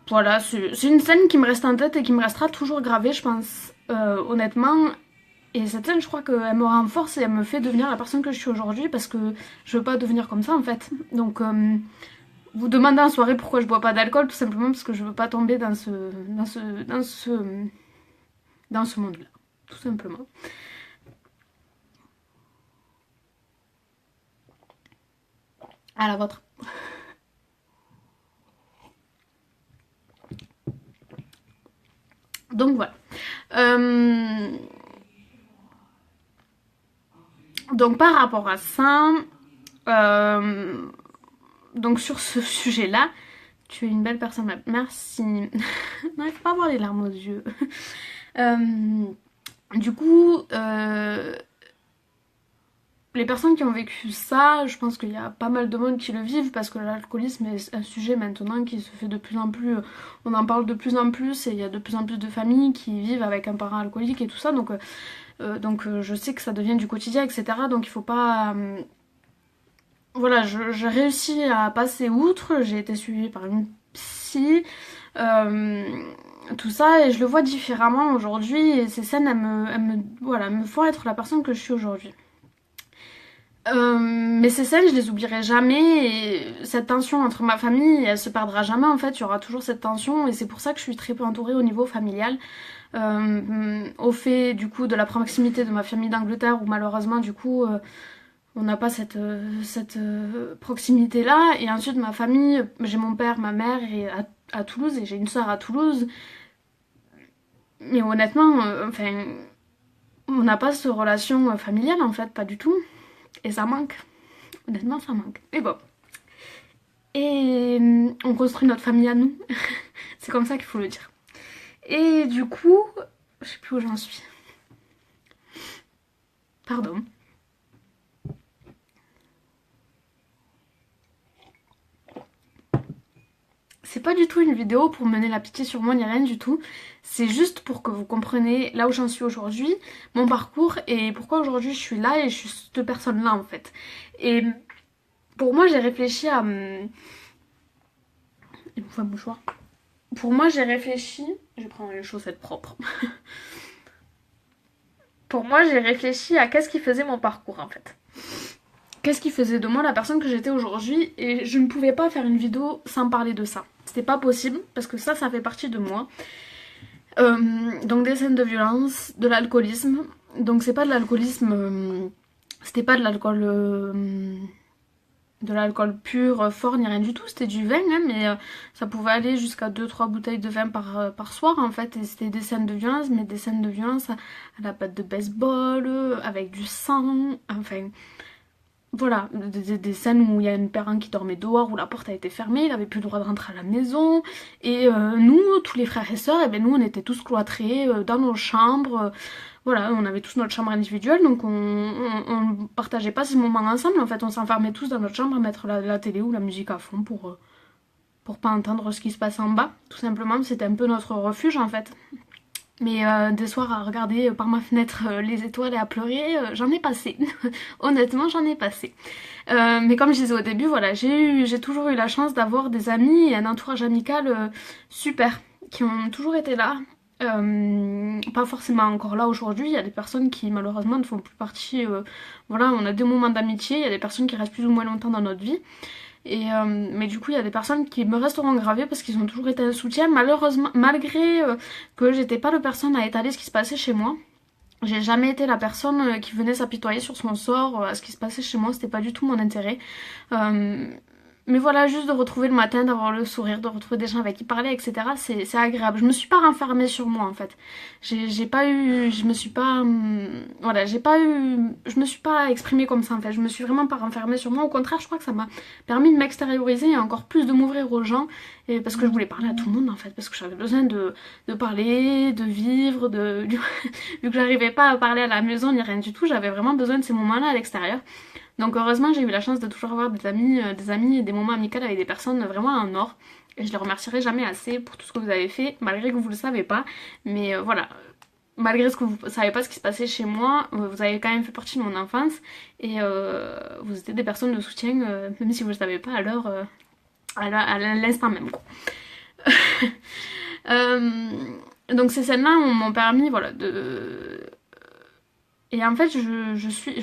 Voilà, c'est une scène qui me reste en tête et qui me restera toujours gravée, je pense, honnêtement. Et cette scène, je crois qu'elle me renforce et elle me fait devenir la personne que je suis aujourd'hui parce que je veux pas devenir comme ça en fait. Donc, vous demandez en soirée pourquoi je bois pas d'alcool, tout simplement parce que je veux pas tomber dans ce monde-là, tout simplement. À la vôtre. Donc voilà. Donc par rapport à ça, donc sur ce sujet-là, tu es une belle personne. Merci. N'arrive pas à avoir les larmes aux yeux. Du coup, les personnes qui ont vécu ça, je pense qu'il y a pas mal de monde qui le vivent parce que l'alcoolisme est un sujet maintenant qui se fait de plus en plus, on en parle de plus en plus et il y a de plus en plus de familles qui vivent avec un parent alcoolique et tout ça, donc je sais que ça devient du quotidien, etc. Donc il faut pas... voilà, j'ai réussi à passer outre, j'ai été suivie par une psy, tout ça, et je le vois différemment aujourd'hui, et ces scènes, voilà, me font être la personne que je suis aujourd'hui. Mais ces scènes, je les oublierai jamais, et cette tension entre ma famille, elle se perdra jamais en fait, il y aura toujours cette tension, et c'est pour ça que je suis très peu entourée au niveau familial. Au fait du coup de la proximité de ma famille d'Angleterre où malheureusement du coup on n'a pas cette proximité là, et ensuite ma famille, j'ai mon père, ma mère et à Toulouse et j'ai une soeur à Toulouse, mais honnêtement enfin on n'a pas cette relation familiale en fait, pas du tout, et ça manque, honnêtement ça manque, mais bon, et on construit notre famille à nous. C'est comme ça qu'il faut le dire. Et du coup, je sais plus où j'en suis. Pardon. C'est pas du tout une vidéo pour mener la pitié sur moi ni rien du tout. C'est juste pour que vous compreniez là où j'en suis aujourd'hui, mon parcours et pourquoi aujourd'hui je suis là et je suis cette personne-là en fait. Et pour moi j'ai réfléchi à... Il me faut un mouchoir. Pour moi j'ai réfléchi... Je vais prendre les chaussettes propres. Pour moi j'ai réfléchi à qu'est-ce qui faisait mon parcours en fait. Qu'est-ce qui faisait de moi la personne que j'étais aujourd'hui, et je ne pouvais pas faire une vidéo sans parler de ça. C'était pas possible parce que ça fait partie de moi. Donc des scènes de violence, de l'alcoolisme. Donc c'est pas de l'alcoolisme, c'était pas de l'alcool pur, fort ni rien du tout, c'était du vin hein, mais ça pouvait aller jusqu'à 2-3 bouteilles de vin par soir en fait, et c'était des scènes de violence, mais des scènes de violence à la batte de baseball, avec du sang, enfin... Voilà, des scènes où il y a un parent qui dormait dehors, où la porte a été fermée, il avait plus le droit de rentrer à la maison. Et nous, tous les frères et sœurs, et bien nous on était tous cloîtrés dans nos chambres. Voilà, on avait tous notre chambre individuelle, donc on partageait pas ces moments ensemble. En fait, on s'enfermait tous dans notre chambre à mettre la télé ou la musique à fond pour pas entendre ce qui se passait en bas. Tout simplement, c'était un peu notre refuge en fait. Mais des soirs à regarder par ma fenêtre les étoiles et à pleurer, j'en ai passé. Honnêtement, j'en ai passé. Mais comme je disais au début, voilà, j'ai toujours eu la chance d'avoir des amis et un entourage amical super, qui ont toujours été là. Pas forcément encore là aujourd'hui, il y a des personnes qui malheureusement ne font plus partie. Voilà, on a des moments d'amitié, il y a des personnes qui restent plus ou moins longtemps dans notre vie. Et mais du coup il y a des personnes qui me resteront gravées parce qu'ils ont toujours été un soutien, malheureusement, malgré que j'étais pas la personne à étaler ce qui se passait chez moi. J'ai jamais été la personne qui venait s'apitoyer sur son sort à ce qui se passait chez moi, c'était pas du tout mon intérêt. Mais voilà, juste de retrouver le matin, d'avoir le sourire, de retrouver des gens avec qui parler, etc. C'est agréable. Je me suis pas renfermée sur moi en fait. J'ai pas eu, je me suis pas, voilà, je me suis pas exprimée comme ça en fait. Je me suis vraiment pas renfermée sur moi. Au contraire, je crois que ça m'a permis de m'extérioriser et encore plus de m'ouvrir aux gens. Et parce que je voulais parler à tout le monde en fait, parce que j'avais besoin de parler, de vivre, vu que j'arrivais pas à parler à la maison ni rien du tout, j'avais vraiment besoin de ces moments-là à l'extérieur. Donc heureusement j'ai eu la chance de toujours avoir des amis et des moments amicaux avec des personnes vraiment en or. Et je les remercierai jamais assez pour tout ce que vous avez fait, malgré que vous le savez pas. Mais voilà, malgré ce que vous savez pas ce qui se passait chez moi, vous avez quand même fait partie de mon enfance et vous étiez des personnes de soutien, même si vous le savez pas à l'heure, à l'instant même quoi. Euh, donc ces scènes-là m'ont permis voilà de... Et en fait je suis...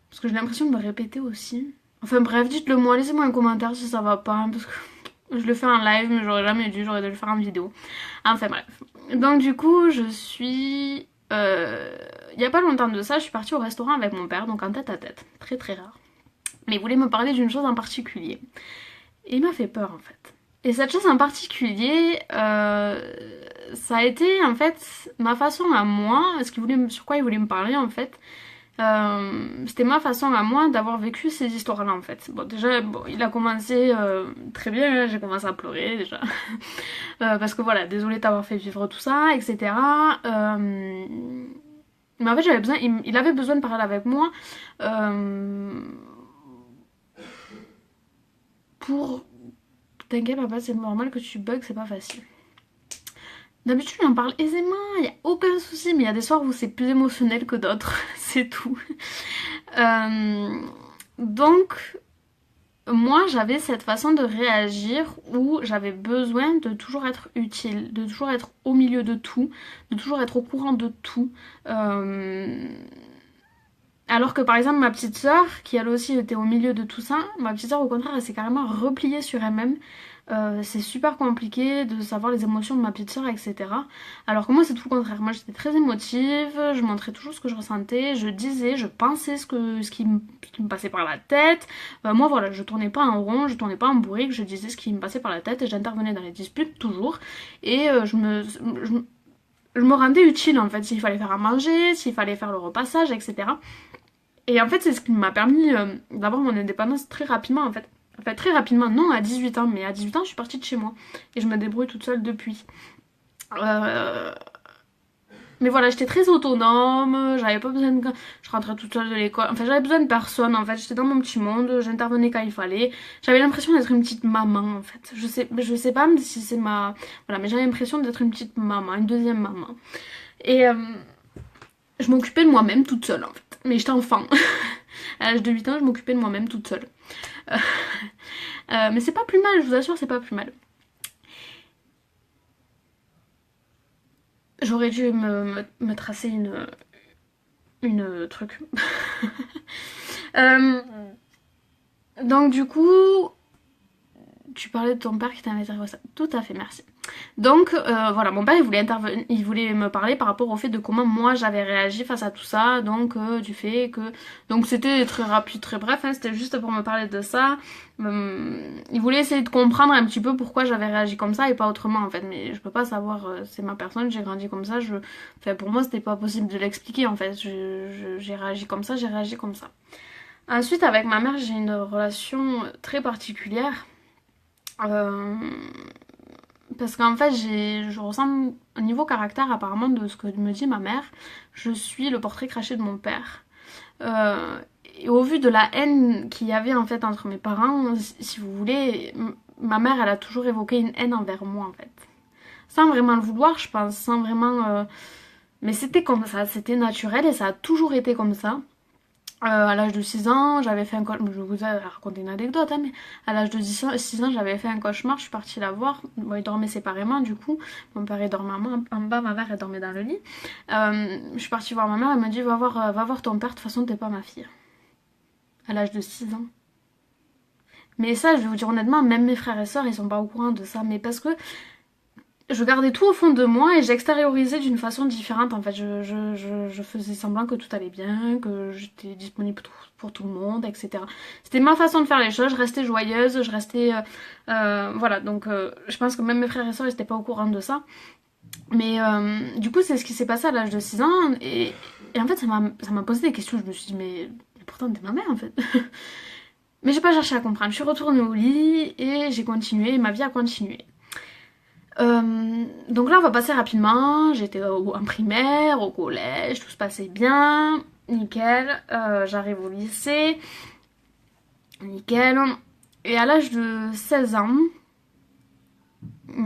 Parce que j'ai l'impression de me répéter aussi. Enfin bref, dites-le moi, laissez-moi un commentaire si ça va pas, hein, parce que je le fais en live mais j'aurais jamais dû, j'aurais dû le faire en vidéo. Enfin bref. Donc du coup je suis... Il y a pas longtemps de ça, je suis partie au restaurant avec mon père, donc en tête à tête. Très très rare. Mais il voulait me parler d'une chose en particulier. Et il m'a fait peur en fait. Et cette chose en particulier, ça a été en fait ma façon à moi, sur quoi il voulait me parler en fait. C'était ma façon à moi d'avoir vécu ces histoires-là en fait. Bon déjà, bon, il a commencé très bien, j'ai commencé à pleurer déjà. Parce que voilà, désolé d'avoir fait vivre tout ça, etc. Mais en fait j'avais besoin, il avait besoin de parler avec moi pour... T'inquiète papa, c'est normal que tu bugs, c'est pas facile. D'habitude, on en parle aisément, il y a aucun souci, mais il y a des soirs où c'est plus émotionnel que d'autres, c'est tout. Donc, moi, j'avais cette façon de réagir où j'avais besoin de toujours être utile, de toujours être au milieu de tout, de toujours être au courant de tout. Alors que par exemple ma petite sœur, qui elle aussi était au milieu de tout ça, ma petite sœur au contraire elle s'est carrément repliée sur elle-même. C'est super compliqué de savoir les émotions de ma petite sœur, etc. Alors que moi c'est tout le contraire. Moi j'étais très émotive, je montrais toujours ce que je ressentais, je disais, je pensais ce qui me passait par la tête. Moi voilà, je tournais pas en rond, je tournais pas en bourrique, je disais ce qui me passait par la tête et j'intervenais dans les disputes toujours. Et je me rendais utile en fait, s'il fallait faire à manger, s'il fallait faire le repassage, etc. Et en fait, c'est ce qui m'a permis d'avoir mon indépendance très rapidement en fait. Enfin, très rapidement, non à 18 ans, mais à 18 ans, je suis partie de chez moi. Et je me débrouille toute seule depuis. Mais voilà, j'étais très autonome, j'avais pas besoin de... Je rentrais toute seule de l'école, enfin j'avais besoin de personne en fait, j'étais dans mon petit monde, j'intervenais quand il fallait. J'avais l'impression d'être une petite maman en fait. Je sais pas si c'est ma... Voilà, mais j'avais l'impression d'être une petite maman, une deuxième maman. Et je m'occupais de moi-même toute seule en fait. Mais j'étais enfant. À l'âge de 8 ans, je m'occupais de moi-même toute seule. Mais c'est pas plus mal, je vous assure, c'est pas plus mal. J'aurais dû me tracer une truc. Donc du coup, tu parlais de ton père qui t'avait dit ça. Tout à fait, merci. Donc voilà, mon père il voulait me parler par rapport au fait de comment moi j'avais réagi face à tout ça, donc du fait que... Donc c'était très rapide, très bref, hein, c'était juste pour me parler de ça. Il voulait essayer de comprendre un petit peu pourquoi j'avais réagi comme ça et pas autrement en fait, mais je peux pas savoir, c'est ma personne, j'ai grandi comme ça, enfin, pour moi c'était pas possible de l'expliquer en fait, j'ai réagi comme ça, j'ai réagi comme ça. Ensuite avec ma mère j'ai une relation très particulière. Parce qu'en fait, je ressemble au niveau caractère apparemment de ce que me dit ma mère. Je suis le portrait craché de mon père. Euh, et au vu de la haine qu'il y avait en fait entre mes parents, si vous voulez, ma mère elle a toujours évoqué une haine envers moi en fait. Sans vraiment le vouloir, je pense, sans vraiment... Mais c'était comme ça, c'était naturel et ça a toujours été comme ça. À l'âge de 6 ans, j'avais fait un cauchemar, je vous ai raconté une anecdote, hein, mais à l'âge de 6 ans, j'avais fait un cauchemar, je suis partie la voir, bon, ils dormaient séparément du coup, mon père il dormait en bas, ma mère elle dormait dans le lit. Je suis partie voir ma mère, elle m'a dit va voir ton père, de toute façon t'es pas ma fille. À l'âge de 6 ans. Mais ça, je vais vous dire honnêtement, même mes frères et sœurs, ils sont pas au courant de ça, mais parce que je gardais tout au fond de moi et j'extériorisais d'une façon différente en fait. Je faisais semblant que tout allait bien, que j'étais disponible pour tout le monde, etc. C'était ma façon de faire les choses, je restais joyeuse, je restais... voilà, donc je pense que même mes frères et sœurs ils n'étaient pas au courant de ça. Mais du coup c'est ce qui s'est passé à l'âge de 6 ans et en fait ça m'a posé des questions, je me suis dit mais pourtant t'es ma mère en fait. Mais j'ai pas cherché à comprendre, je suis retournée au lit et j'ai continué, ma vie a continué. Donc là on va passer rapidement, j'étais en primaire, au collège, tout se passait bien, nickel, j'arrive au lycée, nickel, et à l'âge de 16 ans,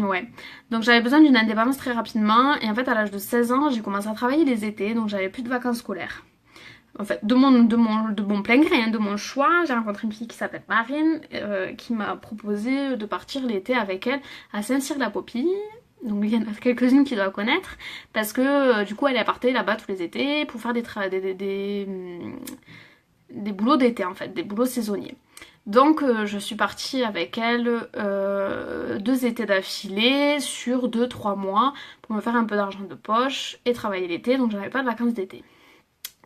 Ouais. Donc j'avais besoin d'une indépendance très rapidement. Et en fait, à l'âge de 16 ans, j'ai commencé à travailler les étés. Donc j'avais plus de vacances scolaires. En fait, de mon plein gré, hein, de mon choix, j'ai rencontré une fille qui s'appelle Marine, qui m'a proposé de partir l'été avec elle à Saint-Cyr-la-Popie. Donc il y en a quelques-unes qui doivent connaître, parce que du coup elle est partie là-bas tous les étés pour faire des boulots d'été en fait, des boulots saisonniers. Donc je suis partie avec elle 2 étés d'affilée sur 2-3 mois pour me faire un peu d'argent de poche et travailler l'été, donc j'avais pas de vacances d'été.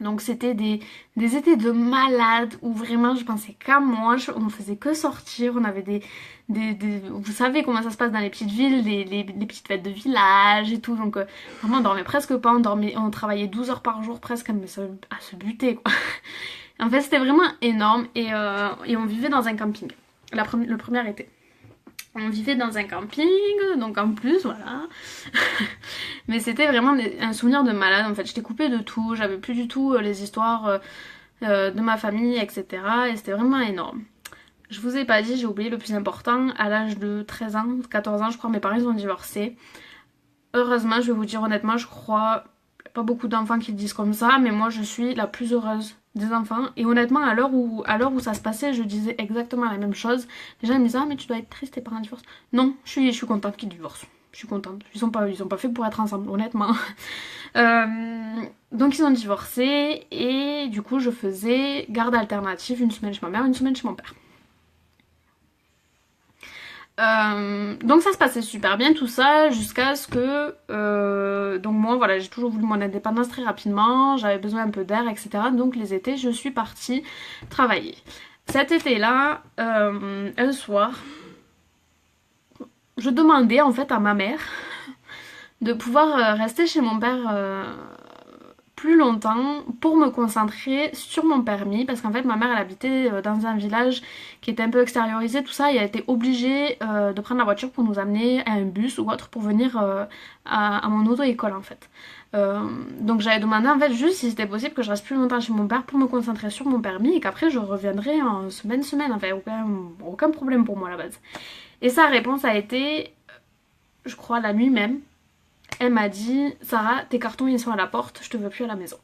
Donc c'était des étés de malade où vraiment je pensais qu'à moi, on faisait que sortir, on avait vous savez comment ça se passe dans les petites villes, les petites fêtes de village et tout, donc vraiment on dormait presque pas, on travaillait 12 heures par jour presque à se buter quoi. En fait c'était vraiment énorme et on vivait dans un camping, le premier été. On vivait dans un camping, donc en plus, voilà. Mais c'était vraiment un souvenir de malade, en fait. J'étais coupée de tout, j'avais plus du tout les histoires de ma famille, etc. Et c'était vraiment énorme. Je vous ai pas dit, j'ai oublié le plus important, à l'âge de 13 ans, 14 ans, je crois, mes parents ont divorcé. Heureusement, je vais vous dire honnêtement, je crois, pas beaucoup d'enfants qui le disent comme ça, mais moi je suis la plus heureuse des enfants. Et honnêtement, à l'heure où ça se passait, je disais exactement la même chose. Les gens me disaient, ah mais tu dois être triste, tes parents divorcent. Non, je suis contente qu'ils divorcent. Je suis contente. Ils sont pas faits pour être ensemble, honnêtement. Donc ils ont divorcé et du coup je faisais garde alternative, une semaine chez ma mère, une semaine chez mon père. Donc ça se passait super bien tout ça jusqu'à ce que donc moi voilà, j'ai toujours voulu mon indépendance très rapidement, j'avais besoin un peu d'air, etc. Donc les étés je suis partie travailler. Cet été là, un soir, je demandais en fait à ma mère de pouvoir rester chez mon père plus longtemps pour me concentrer sur mon permis, parce qu'en fait ma mère elle habitait dans un village qui était un peu extériorisé, tout ça, et elle était obligée de prendre la voiture pour nous amener à un bus ou autre pour venir à mon auto-école en fait. Donc j'avais demandé en fait juste si c'était possible que je reste plus longtemps chez mon père pour me concentrer sur mon permis et qu'après je reviendrai en semaine, enfin aucun problème pour moi à la base. Et sa réponse a été, je crois la nuit même, elle m'a dit, Sarah, tes cartons ils sont à la porte, je te veux plus à la maison.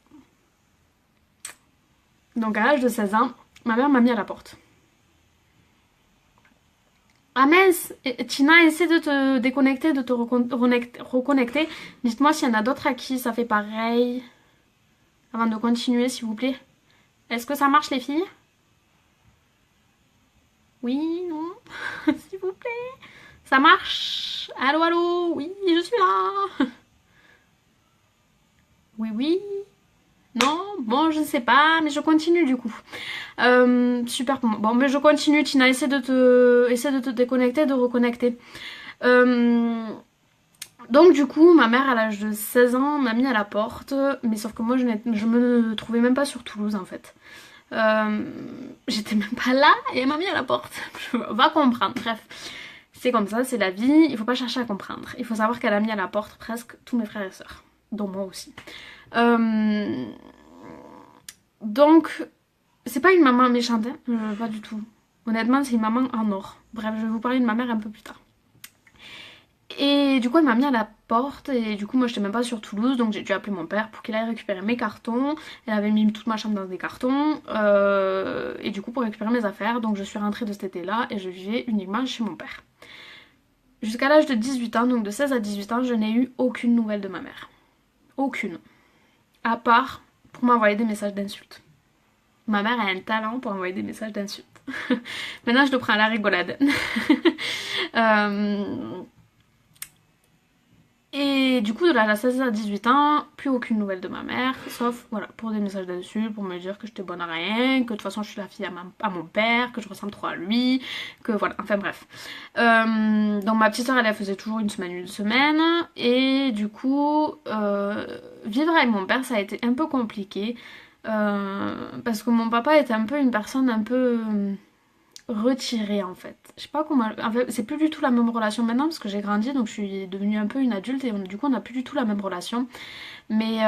Donc à l'âge de 16 ans, ma mère m'a mis à la porte. Ah mince, Tina, essaie de te déconnecter, de te reconnecter. Dites-moi s'il y en a d'autres à qui ça fait pareil. Avant de continuer, s'il vous plaît. Est-ce que ça marche les filles? Oui, non? S'il vous plaît. Ça marche? Allô, allô? Oui, je suis là. Oui, oui. Non? Bon, je ne sais pas, mais je continue du coup. Super pour moi. Bon, mais je continue, Tina. Essaie de te déconnecter, de reconnecter. Donc du coup, ma mère à l'âge de 16 ans m'a mis à la porte, mais sauf que moi je me trouvais même pas sur Toulouse en fait. J'étais même pas là et elle m'a mis à la porte. Va comprendre, bref. C'est comme ça, c'est la vie, il faut pas chercher à comprendre. Il faut savoir qu'elle a mis à la porte presque tous mes frères et sœurs, dont moi aussi. Donc, c'est pas une maman méchante, hein, pas du tout. Honnêtement, c'est une maman en or. Bref, je vais vous parler de ma mère un peu plus tard. Et du coup, elle m'a mis à la porte et du coup, moi, j'étais même pas sur Toulouse, donc j'ai dû appeler mon père pour qu'il aille récupérer mes cartons. Elle avait mis toute ma chambre dans des cartons et du coup, pour récupérer mes affaires, donc je suis rentrée de cet été-là et je vivais uniquement chez mon père. Jusqu'à l'âge de 18 ans, donc de 16 à 18 ans, je n'ai eu aucune nouvelle de ma mère. Aucune. À part pour m'envoyer des messages d'insultes. Ma mère a un talent pour envoyer des messages d'insultes. Maintenant, je le prends à la rigolade. Et du coup, de la 16 à 18 ans, plus aucune nouvelle de ma mère, sauf voilà, pour des messages d'insultes, pour me dire que j'étais bonne à rien, que de toute façon je suis la fille à mon père, que je ressemble trop à lui, que voilà, enfin bref. Donc ma petite soeur, elle faisait toujours une semaine, et du coup, vivre avec mon père, ça a été un peu compliqué, parce que mon papa était un peu une personne un peu retirée en fait. Je sais pas comment. En fait, c'est plus du tout la même relation maintenant parce que j'ai grandi donc je suis devenue un peu une adulte et du coup on n'a plus du tout la même relation. Mais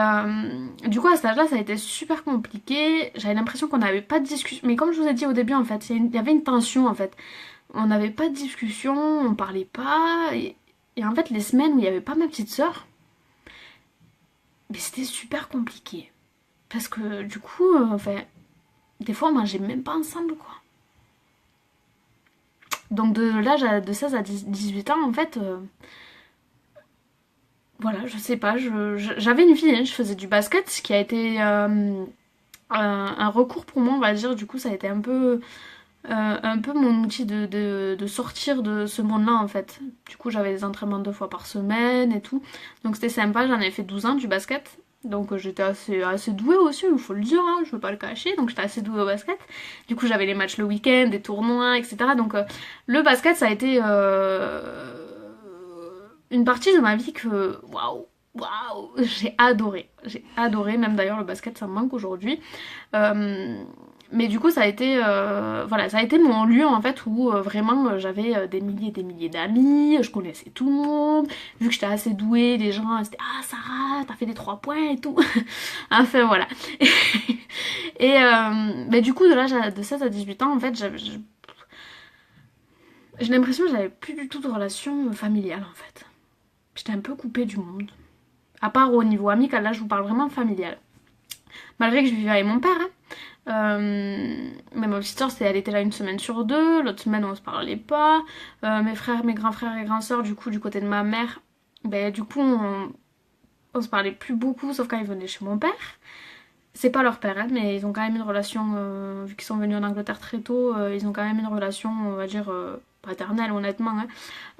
du coup à cet âge-là ça a été super compliqué. J'avais l'impression qu'on n'avait pas de discussion. Mais comme je vous ai dit au début en fait, il y avait une tension en fait. On n'avait pas de discussion, on parlait pas. Et Et en fait, les semaines où il n'y avait pas ma petite sœur, mais c'était super compliqué. Parce que du coup, enfin, des fois on mangeait même pas ensemble quoi. Donc de l'âge de 16 à 18 ans en fait, voilà, je sais pas, j'avais une vie, hein, je faisais du basket, ce qui a été un recours pour moi on va dire, du coup ça a été un peu mon outil de sortir de ce monde-là en fait. Du coup j'avais des entraînements 2 fois par semaine et tout, donc c'était sympa, j'en avais fait 12 ans du basket. Donc j'étais assez douée aussi, il faut le dire, hein, je veux pas le cacher, donc j'étais assez douée au basket. Du coup j'avais les matchs le week-end, des tournois, etc. Donc le basket ça a été une partie de ma vie que waouh, j'ai adoré. J'ai adoré, même d'ailleurs le basket ça me manque aujourd'hui. Euh, mais du coup ça a été voilà, ça a été mon lieu en fait où vraiment j'avais des milliers et des milliers d'amis, je connaissais tout le monde, vu que j'étais assez douée, les gens c'était ah Sarah, t'as fait des 3 points et tout. Enfin voilà. Et mais du coup de l'âge de 16 à 18 ans en fait j'ai l'impression que j'avais plus du tout de relation familiale en fait. J'étais un peu coupée du monde. À part au niveau amical, là je vous parle vraiment familial. Malgré que je vivais avec mon père, hein. Mais ma petite soeur, elle était là une semaine sur deux, l'autre semaine on se parlait pas. Mes frères, mes grands frères et grands sœurs, du coup, du côté de ma mère, ben du coup on se parlait plus beaucoup, sauf quand ils venaient chez mon père. C'est pas leur père, hein, mais ils ont quand même une relation, vu qu'ils sont venus en Angleterre très tôt, ils ont quand même une relation, on va dire, paternelle, honnêtement.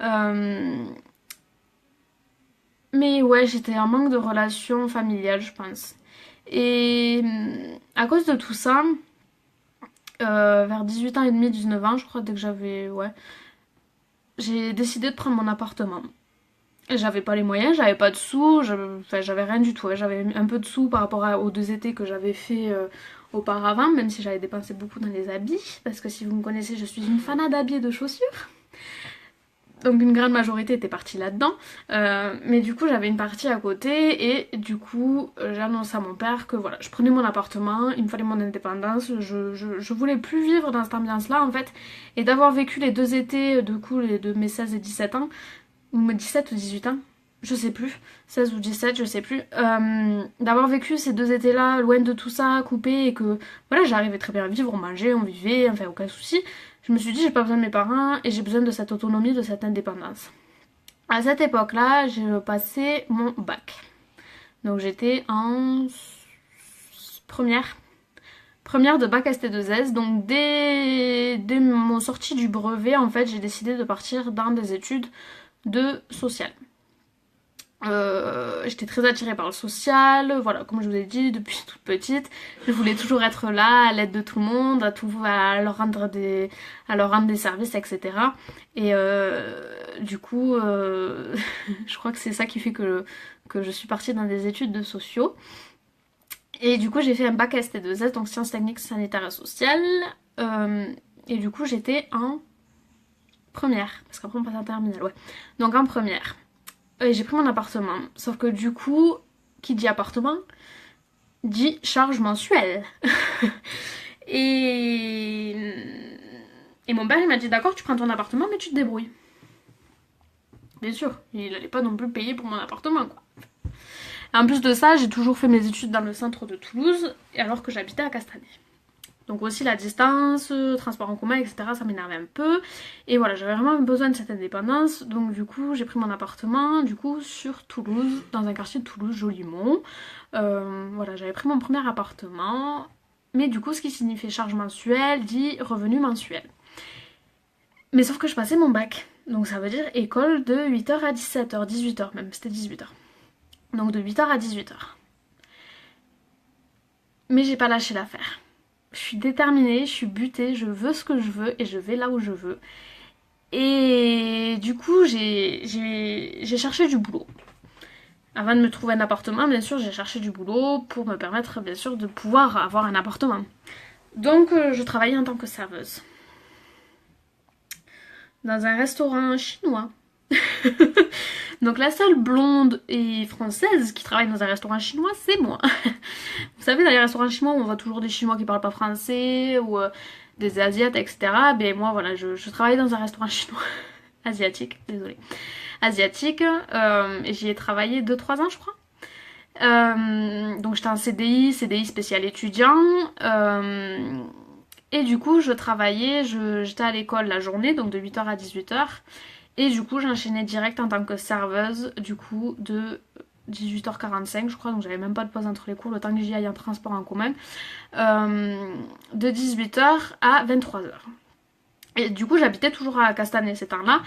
Hein. Mais ouais, j'étais en manque de relation familiale, je pense. Et à cause de tout ça, vers 18 ans et demi, 19 ans, je crois, dès que j'avais. Ouais. J'ai décidé de prendre mon appartement. Et j'avais pas les moyens, j'avais pas de sous, enfin, j'avais rien du tout. Ouais. J'avais un peu de sous par rapport aux 2 étés que j'avais fait auparavant, même si j'avais dépensé beaucoup dans les habits. Parce que si vous me connaissez, je suis une fanade d'habits et de chaussures. Donc une grande majorité était partie là-dedans. Mais du coup j'avais une partie à côté et du coup j'ai annoncé à mon père que voilà, je prenais mon appartement, il me fallait mon indépendance, je voulais plus vivre dans cette ambiance-là en fait. Et d'avoir vécu les 2 étés du coup de mes 16 et 17 ans, ou mes 17 ou 18 ans, je sais plus, 16 ou 17, je sais plus, d'avoir vécu ces 2 étés-là loin de tout ça, coupé et que voilà, j'arrivais très bien à vivre, on mangeait, on vivait, enfin aucun souci. Je me suis dit j'ai pas besoin de mes parents et j'ai besoin de cette autonomie, de cette indépendance. À cette époque-là, j'ai passé mon bac. Donc j'étais en première de bac ST2S. Donc dès mon sortie du brevet, en fait, j'ai décidé de partir dans des études de social. J'étais très attirée par le social, voilà, comme je vous ai dit, depuis toute petite, je voulais toujours être là, à l'aide de tout le monde, à leur rendre des services, etc. Et du coup, je crois que c'est ça qui fait que je suis partie dans des études de sociaux. Et du coup, j'ai fait un bac ST2S, donc sciences techniques, sanitaires et sociales. Et du coup, j'étais en première, parce qu'après on passe en terminale, ouais. Donc en première. Et j'ai pris mon appartement. Sauf que du coup, qui dit appartement, dit charge mensuelle. et... et mon père il m'a dit d'accord, tu prends ton appartement mais tu te débrouilles. Bien sûr, il allait pas non plus payer pour mon appartement quoi. En plus de ça, j'ai toujours fait mes études dans le centre de Toulouse, alors que j'habitais à Castanet. Donc aussi la distance, transport en commun, etc. ça m'énervait un peu. Et voilà, j'avais vraiment besoin de cette indépendance. Donc du coup, j'ai pris mon appartement, du coup, sur Toulouse, dans un quartier de Toulouse, Jolimont. Voilà, j'avais pris mon premier appartement. Mais du coup, ce qui signifie charge mensuelle dit revenu mensuel. Mais sauf que je passais mon bac. Donc ça veut dire école de 8h à 17h, 18h même, c'était 18h. Donc de 8h à 18h. Mais j'ai pas lâché l'affaire. Je suis déterminée, je suis butée, je veux ce que je veux et je vais là où je veux. Et du coup, j'ai cherché du boulot. Avant de me trouver un appartement, bien sûr, j'ai cherché du boulot pour me permettre, bien sûr, de pouvoir avoir un appartement. Donc, je travaillais en tant que serveuse. Dans un restaurant chinois. Donc la seule blonde et française qui travaille dans un restaurant chinois, c'est moi. Vous savez, dans les restaurants chinois, on voit toujours des Chinois qui parlent pas français ou des Asiates, etc. Mais moi, voilà, je travaille dans un restaurant chinois. asiatique, désolée, asiatique. J'y ai travaillé 2-3 ans, je crois. Donc j'étais en CDI spécial étudiant. Et du coup, j'étais à l'école la journée, donc de 8h à 18h. Et du coup, j'enchaînais direct en tant que serveuse, du coup, de 18h45, je crois, donc j'avais même pas de pause entre les cours, le temps que j'y aille en transport en commun, de 18h à 23h. Et du coup, j'habitais toujours à Castanet ces temps-là,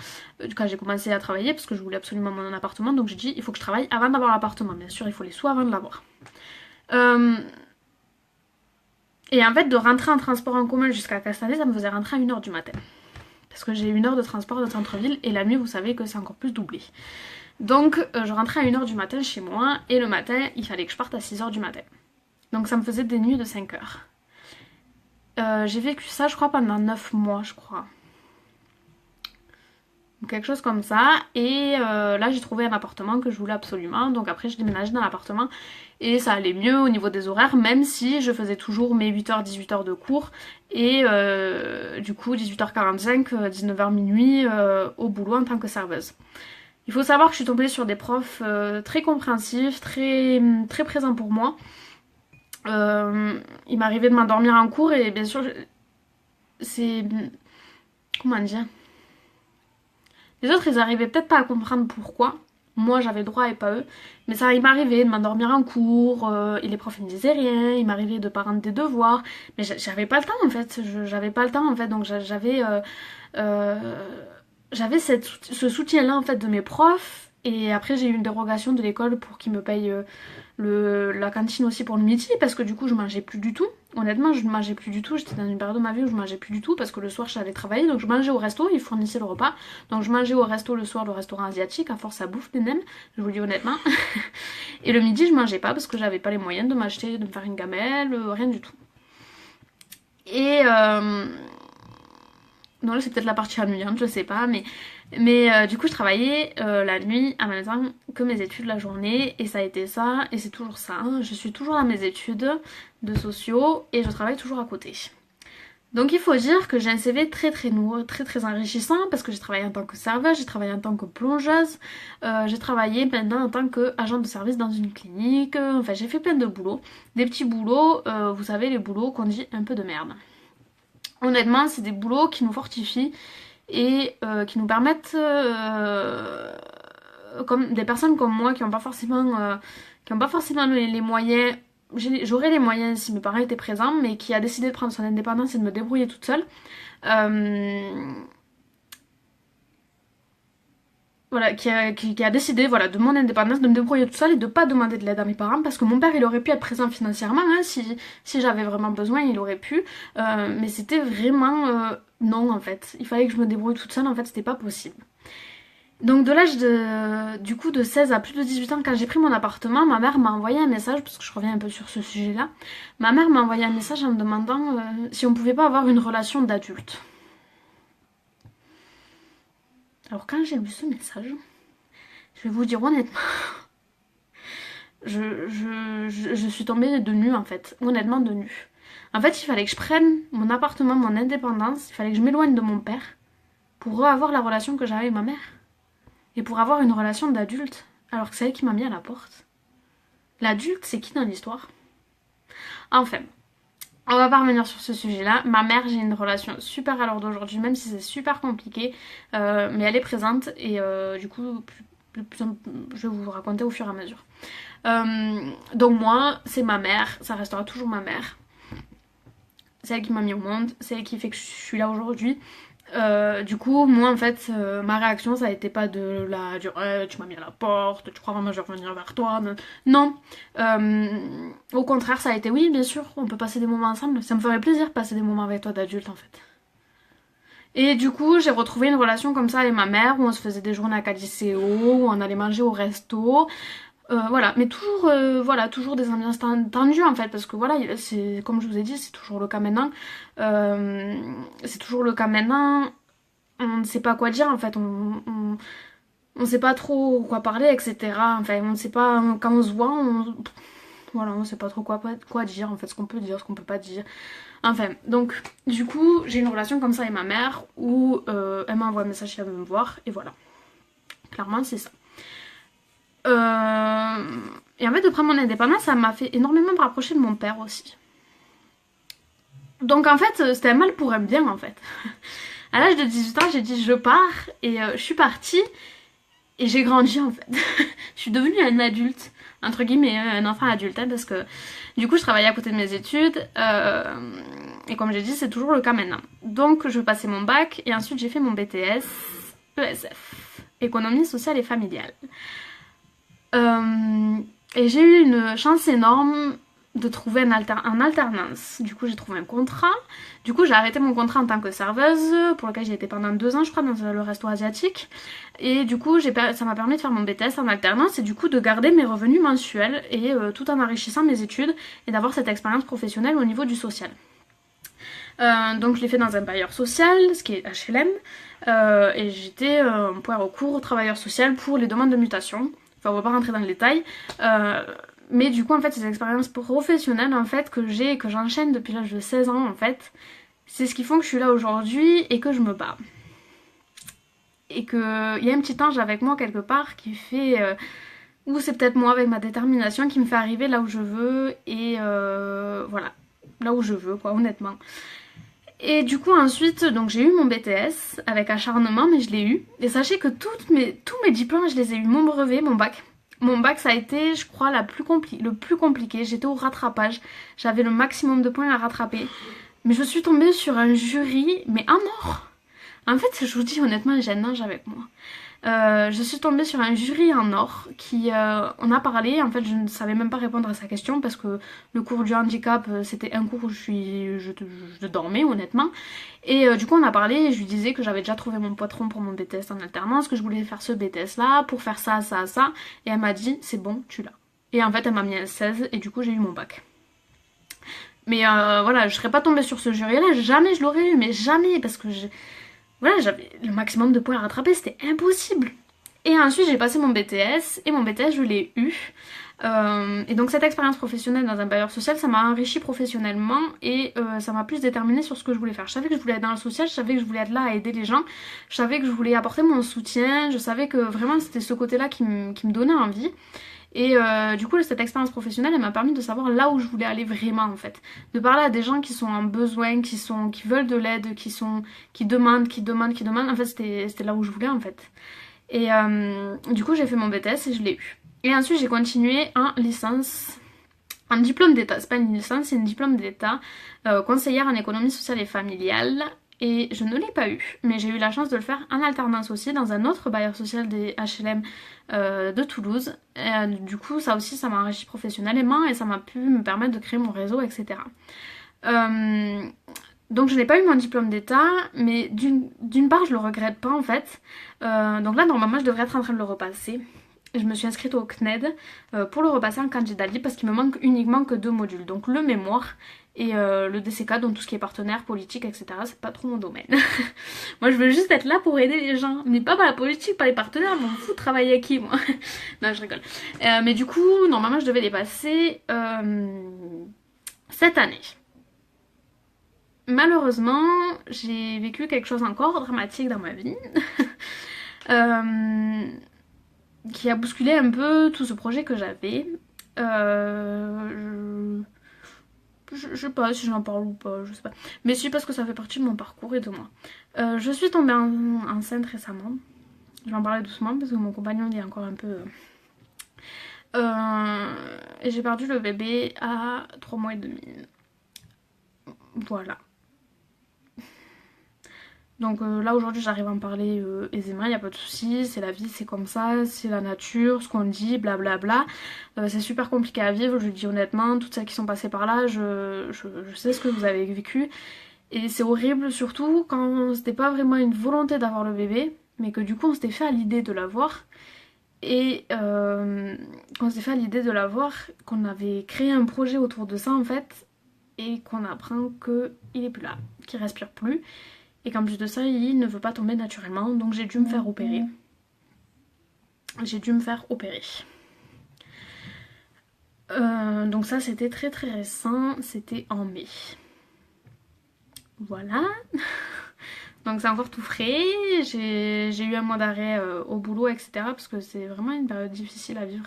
quand j'ai commencé à travailler, parce que je voulais absolument mon appartement, donc j'ai dit, il faut que je travaille avant d'avoir l'appartement. Bien sûr, il faut les sous avant de l'avoir. Et en fait, de rentrer en transport en commun jusqu'à Castanet, ça me faisait rentrer à 1h du matin. Parce que j'ai 1 heure de transport de centre-ville, et la nuit, vous savez que c'est encore plus doublé. Donc, je rentrais à 1h du matin chez moi, et le matin, il fallait que je parte à 6h du matin. Donc ça me faisait des nuits de 5 heures. J'ai vécu ça, je crois, pendant 9 mois, je crois. Quelque chose comme ça. Et là, j'ai trouvé un appartement que je voulais absolument. Donc après, j'ai déménagé dans l'appartement. Et ça allait mieux au niveau des horaires, même si je faisais toujours mes 8h, 18h de cours. Et du coup, 18h45, 19h minuit au boulot en tant que serveuse. Il faut savoir que je suis tombée sur des profs très compréhensifs, très, très présents pour moi. Il m'arrivait de m'endormir en cours et bien sûr, c'est... Comment dire? Les autres, ils arrivaient peut-être pas à comprendre pourquoi. Moi, j'avais le droit et pas eux. Mais ça, il m'arrivait de m'endormir en cours, et les profs ils me disaient rien, il m'arrivait de pas rendre des devoirs. Mais j'avais pas le temps en fait, j'avais pas le temps en fait, donc j'avais ce soutien-là en fait de mes profs. Et après, j'ai eu une dérogation de l'école pour qu'ils me payent la cantine aussi pour le midi, parce que du coup, je mangeais plus du tout. Honnêtement, je ne mangeais plus du tout. J'étais dans une période de ma vie où je mangeais plus du tout parce que le soir, j'allais travailler. Donc, je mangeais au resto, ils fournissaient le repas. Donc, je mangeais au resto le soir, le restaurant asiatique. À force, ça bouffe des nems, je vous le dis honnêtement. Et le midi, je mangeais pas parce que j'avais pas les moyens de m'acheter, de me faire une gamelle, rien du tout. Et non, là, c'est peut-être la partie ennuyante, je sais pas, mais du coup, je travaillais la nuit en même temps que mes études la journée, et ça a été ça, et c'est toujours ça. Je suis toujours dans mes études de sociaux, et je travaille toujours à côté. Donc il faut dire que j'ai un CV très très nouveau, très très enrichissant, parce que j'ai travaillé en tant que serveuse, j'ai travaillé en tant que plongeuse, j'ai travaillé maintenant en tant qu'agent de service dans une clinique, enfin j'ai fait plein de boulots. Des petits boulots, vous savez, les boulots qu'on dit un peu de merde. Honnêtement, c'est des boulots qui nous fortifient et qui nous permettent, comme des personnes comme moi qui n'ont pas forcément, les moyens. J'aurais les moyens si mes parents étaient présents, mais qui a décidé de prendre son indépendance et de me débrouiller toute seule. Voilà, qui a décidé voilà, de mon indépendance, de me débrouiller toute seule et de pas demander de l'aide à mes parents, parce que mon père il aurait pu être présent financièrement, hein, si j'avais vraiment besoin il aurait pu, mais c'était vraiment non en fait, il fallait que je me débrouille toute seule, en fait c'était pas possible. Donc de l'âge du coup de 16 à plus de 18 ans, quand j'ai pris mon appartement, ma mère m'a envoyé un message, parce que je reviens un peu sur ce sujet là, ma mère m'a envoyé un message en me demandant si on pouvait pas avoir une relation d'adulte. Alors quand j'ai lu ce message, je vais vous dire honnêtement, je suis tombée de nu en fait, honnêtement de nu. En fait, il fallait que je prenne mon appartement, mon indépendance, il fallait que je m'éloigne de mon père pour avoir la relation que j'avais avec ma mère. Et pour avoir une relation d'adulte, alors que c'est elle qui m'a mis à la porte. L'adulte, c'est qui dans l'histoire? Enfin, on va pas revenir sur ce sujet-là. Ma mère, j'ai une relation super à l'heure d'aujourd'hui, même si c'est super compliqué, mais elle est présente et du coup, je vais vous raconter au fur et à mesure. Donc moi, c'est ma mère, ça restera toujours ma mère. C'est elle qui m'a mis au monde, c'est elle qui fait que je suis là aujourd'hui. Du coup, moi en fait, ma réaction ça a été pas de la dire tu m'as mis à la porte, tu crois vraiment que je vais revenir vers toi. Non. Au contraire, ça a été oui, bien sûr, on peut passer des moments ensemble. Ça me ferait plaisir de passer des moments avec toi d'adulte en fait. Et du coup, j'ai retrouvé une relation comme ça avec ma mère où on se faisait des journées à Cadiséo, où on allait manger au resto. Voilà, mais toujours, voilà, toujours des ambiances tendues en fait, parce que voilà, c'est comme je vous ai dit, c'est toujours le cas maintenant. C'est toujours le cas maintenant. On ne sait pas quoi dire en fait, on sait pas trop quoi parler, etc. Enfin, on ne sait pas, quand on se voit, Voilà, on sait pas trop quoi dire, en fait, ce qu'on peut dire, ce qu'on peut pas dire. Enfin, donc, du coup, j'ai une relation comme ça avec ma mère où elle m'envoie un message si elle veut me voir, et voilà. Clairement, c'est ça. Et en fait, de prendre mon indépendance, ça m'a fait énormément me rapprocher de mon père aussi. Donc, en fait, c'était un mal pour un bien, en fait. À l'âge de 18 ans, j'ai dit je pars, et je suis partie, et j'ai grandi, en fait. Je suis devenue un adulte, entre guillemets, un enfant adulte, hein, parce que du coup, je travaillais à côté de mes études, et comme j'ai dit, c'est toujours le cas maintenant. Donc, je passais mon bac, et ensuite, j'ai fait mon BTS ESF, économie sociale et familiale. Et j'ai eu une chance énorme de trouver en alternance. Du coup, j'ai trouvé un contrat. Du coup, j'ai arrêté mon contrat en tant que serveuse, pour lequel j'ai été pendant 2 ans, je crois, dans le resto asiatique. Et du coup, ça m'a permis de faire mon BTS en alternance et du coup de garder mes revenus mensuels et tout en enrichissant mes études et d'avoir cette expérience professionnelle au niveau du social. Donc je l'ai fait dans un bailleur social, ce qui est HLM, et j'étais point recours au travailleur social pour les demandes de mutation. Enfin, on va pas rentrer dans le détail. Mais du coup, en fait, ces expériences professionnelles en fait, que j'ai et que j'enchaîne depuis l'âge de 16 ans, en fait, c'est ce qui font que je suis là aujourd'hui et que je me bats. Et qu'il y a un petit ange avec moi quelque part qui fait... ou c'est peut-être moi avec ma détermination qui me fait arriver là où je veux et voilà, là où je veux quoi, honnêtement. Et du coup ensuite, donc j'ai eu mon BTS avec acharnement, mais je l'ai eu. Et sachez que tous mes diplômes, je les ai eu, mon brevet, mon bac. Mon bac, ça a été, je crois, le plus compliqué. J'étais au rattrapage. J'avais le maximum de points à rattraper. Mais je suis tombée sur un jury, mais un or. En fait, je vous dis honnêtement, j'ai un ange avec moi. Je suis tombée sur un jury en or qui on a parlé. En fait, je ne savais même pas répondre à sa question parce que le cours du handicap, c'était un cours où je dormais honnêtement. Et du coup, on a parlé et je lui disais que j'avais déjà trouvé mon patron pour mon BTS en alternance, que je voulais faire ce BTS là pour faire ça, ça, ça. Et elle m'a dit, c'est bon, tu l'as. Et en fait, elle m'a mis un 16 et du coup, j'ai eu mon bac. Mais voilà, je serais pas tombée sur ce jury là, jamais je l'aurais eu, mais jamais parce que voilà, j'avais le maximum de points à rattraper, c'était impossible. Et ensuite, j'ai passé mon BTS, et mon BTS, je l'ai eu. Et donc, cette expérience professionnelle dans un bailleur social, ça m'a enrichi professionnellement et ça m'a plus déterminée sur ce que je voulais faire. Je savais que je voulais être dans le social, je savais que je voulais être là à aider les gens, je savais que je voulais apporter mon soutien, je savais que vraiment c'était ce côté-là qui me donnait envie. Et du coup, cette expérience professionnelle, elle m'a permis de savoir là où je voulais aller vraiment en fait. De parler à des gens qui sont en besoin, qui veulent de l'aide, qui demandent. En fait, c'était là où je voulais en fait. Et du coup, j'ai fait mon BTS et je l'ai eu. Et ensuite, j'ai continué en licence, en diplôme d'état. C'est pas une licence, c'est un diplôme d'état, conseillère en économie sociale et familiale. Et je ne l'ai pas eu, mais j'ai eu la chance de le faire en alternance aussi dans un autre bailleur social des HLM de Toulouse. Du coup, ça aussi, ça m'a enrichi professionnellement et ça m'a pu me permettre de créer mon réseau, etc. Donc je n'ai pas eu mon diplôme d'état, mais d'une part, je le regrette pas en fait. Donc là, normalement, je devrais être en train de le repasser. Je me suis inscrite au CNED pour le repasser en candidat libre parce qu'il me manque uniquement que 2 modules. Donc le mémoire et le DCK, donc tout ce qui est partenaire, politique, etc. C'est pas trop mon domaine. Moi je veux juste être là pour aider les gens. Mais pas la politique, pas les partenaires, je m'en fous de travailler avec qui moi. Non, je rigole. Mais du coup, normalement je devais les passer cette année. Malheureusement, j'ai vécu quelque chose encore dramatique dans ma vie. Qui a bousculé un peu tout ce projet que j'avais. Je sais pas si j'en parle ou pas, je sais pas. Mais si, parce que ça fait partie de mon parcours et de moi. Je suis tombée enceinte récemment. Je vais en parler doucement parce que mon compagnon il est encore un peu... et j'ai perdu le bébé à 3 mois et demi. Voilà. Donc là aujourd'hui j'arrive à en parler aisément, il n'y a pas de souci, c'est la vie, c'est comme ça, c'est la nature, ce qu'on dit, blablabla. C'est super compliqué à vivre, je le dis honnêtement, toutes celles qui sont passées par là, je sais ce que vous avez vécu. Et c'est horrible surtout quand c'était pas vraiment une volonté d'avoir le bébé, mais que du coup on s'était fait à l'idée de l'avoir. Et quand on s'est fait à l'idée de l'avoir, qu'on avait créé un projet autour de ça en fait, et qu'on apprend qu'il est plus là, qu'il respire plus. Et qu'en plus de ça, il ne veut pas tomber naturellement. Donc j'ai dû me faire opérer. Donc ça c'était très très récent, c'était en mai. Voilà. Donc c'est encore tout frais, j'ai eu un mois d'arrêt au boulot, etc. Parce que c'est vraiment une période difficile à vivre.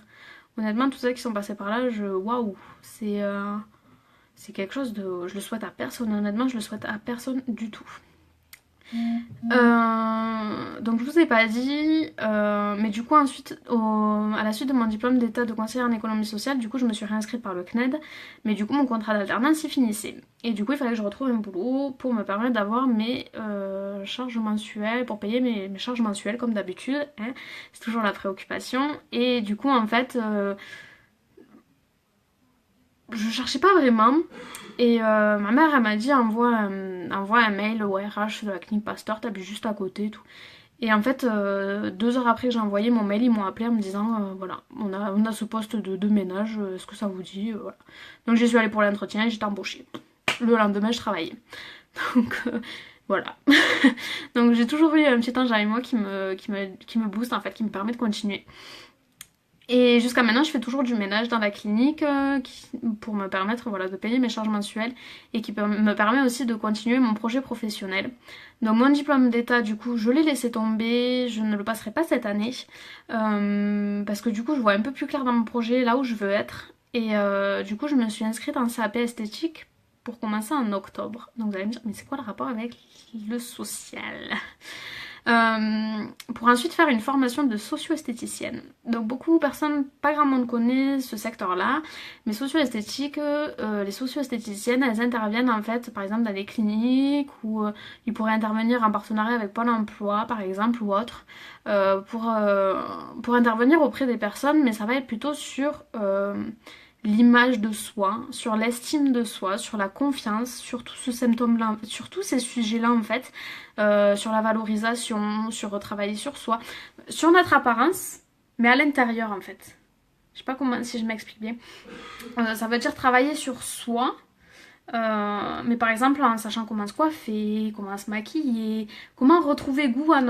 Honnêtement, tous ceux qui sont passés par là, waouh, c'est quelque chose de... Je le souhaite à personne, honnêtement, je le souhaite à personne du tout. Donc je vous ai pas dit, mais du coup ensuite, à la suite de mon diplôme d'état de conseillère en économie sociale, du coup je me suis réinscrite par le CNED, mais du coup mon contrat d'alternance il finissait. Et du coup il fallait que je retrouve un boulot pour me permettre d'avoir mes charges mensuelles, pour payer mes charges mensuelles comme d'habitude, hein. C'est toujours la préoccupation. Et du coup en fait, je cherchais pas vraiment. Et ma mère, elle m'a dit envoie un mail au RH de la clinique Pasteur, t'habites juste à côté et tout. Et en fait, 2 heures après que j'ai envoyé mon mail, ils m'ont appelé en me disant voilà, on a ce poste de ménage, est-ce que ça vous dit voilà. Donc j'y suis allée pour l'entretien et j'étais embauchée. Le lendemain, je travaillais. Donc voilà. Donc j'ai toujours eu un petit ange avec moi qui me booste en fait, qui me permet de continuer. Et jusqu'à maintenant, je fais toujours du ménage dans la clinique pour me permettre voilà, de payer mes charges mensuelles et qui me permet aussi de continuer mon projet professionnel. Donc mon diplôme d'état, du coup, je l'ai laissé tomber, je ne le passerai pas cette année parce que du coup, je vois un peu plus clair dans mon projet, là où je veux être. Et du coup, je me suis inscrite en CAP esthétique pour commencer en octobre. Donc vous allez me dire, mais c'est quoi le rapport avec le social? Pour ensuite faire une formation de socio-esthéticienne. Donc beaucoup de personnes, pas grand monde connaît ce secteur-là, mais socio-esthétique, les socio-esthéticiennes, elles interviennent en fait, par exemple dans des cliniques ou ils pourraient intervenir en partenariat avec Pôle Emploi, par exemple, ou autre, pour intervenir auprès des personnes, mais ça va être plutôt sur l'image de soi, sur l'estime de soi, sur la confiance, sur tout ce symptôme-là, sur tous ces sujets-là en fait, sur la valorisation, sur retravailler sur soi, sur notre apparence, mais à l'intérieur en fait. Je sais pas comment, si je m'explique bien. Ça veut dire travailler sur soi, mais par exemple en sachant comment se coiffer, comment se maquiller, comment retrouver goût à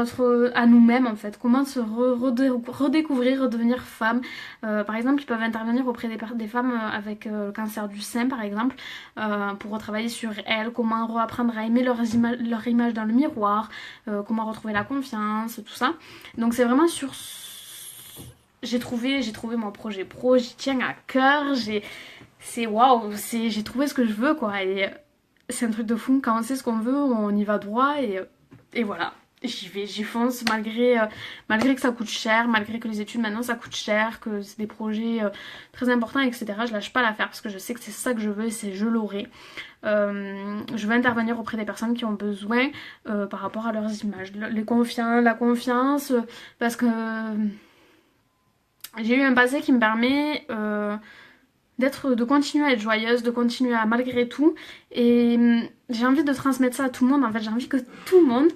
nous-mêmes en fait, comment se redécouvrir, redevenir femme. Par exemple, ils peuvent intervenir auprès des femmes avec le cancer du sein par exemple, pour retravailler sur elles, comment reapprendre à aimer leur image dans le miroir, comment retrouver la confiance, tout ça. Donc c'est vraiment sur... j'ai trouvé mon projet pro, j'y tiens à cœur, c'est waouh, j'ai trouvé ce que je veux quoi. Et c'est un truc de fou, quand on sait ce qu'on veut, on y va droit et voilà. J'y vais, j'y fonce malgré que ça coûte cher, malgré que les études maintenant ça coûte cher, que c'est des projets très importants, etc. Je lâche pas l'affaire parce que je sais que c'est ça que je veux et c'est je l'aurai. Je veux intervenir auprès des personnes qui ont besoin par rapport à leurs images, la confiance, parce que j'ai eu un passé qui me permet de continuer à être joyeuse, de continuer à malgré tout. Et j'ai envie de transmettre ça à tout le monde. En fait, j'ai envie que tout le monde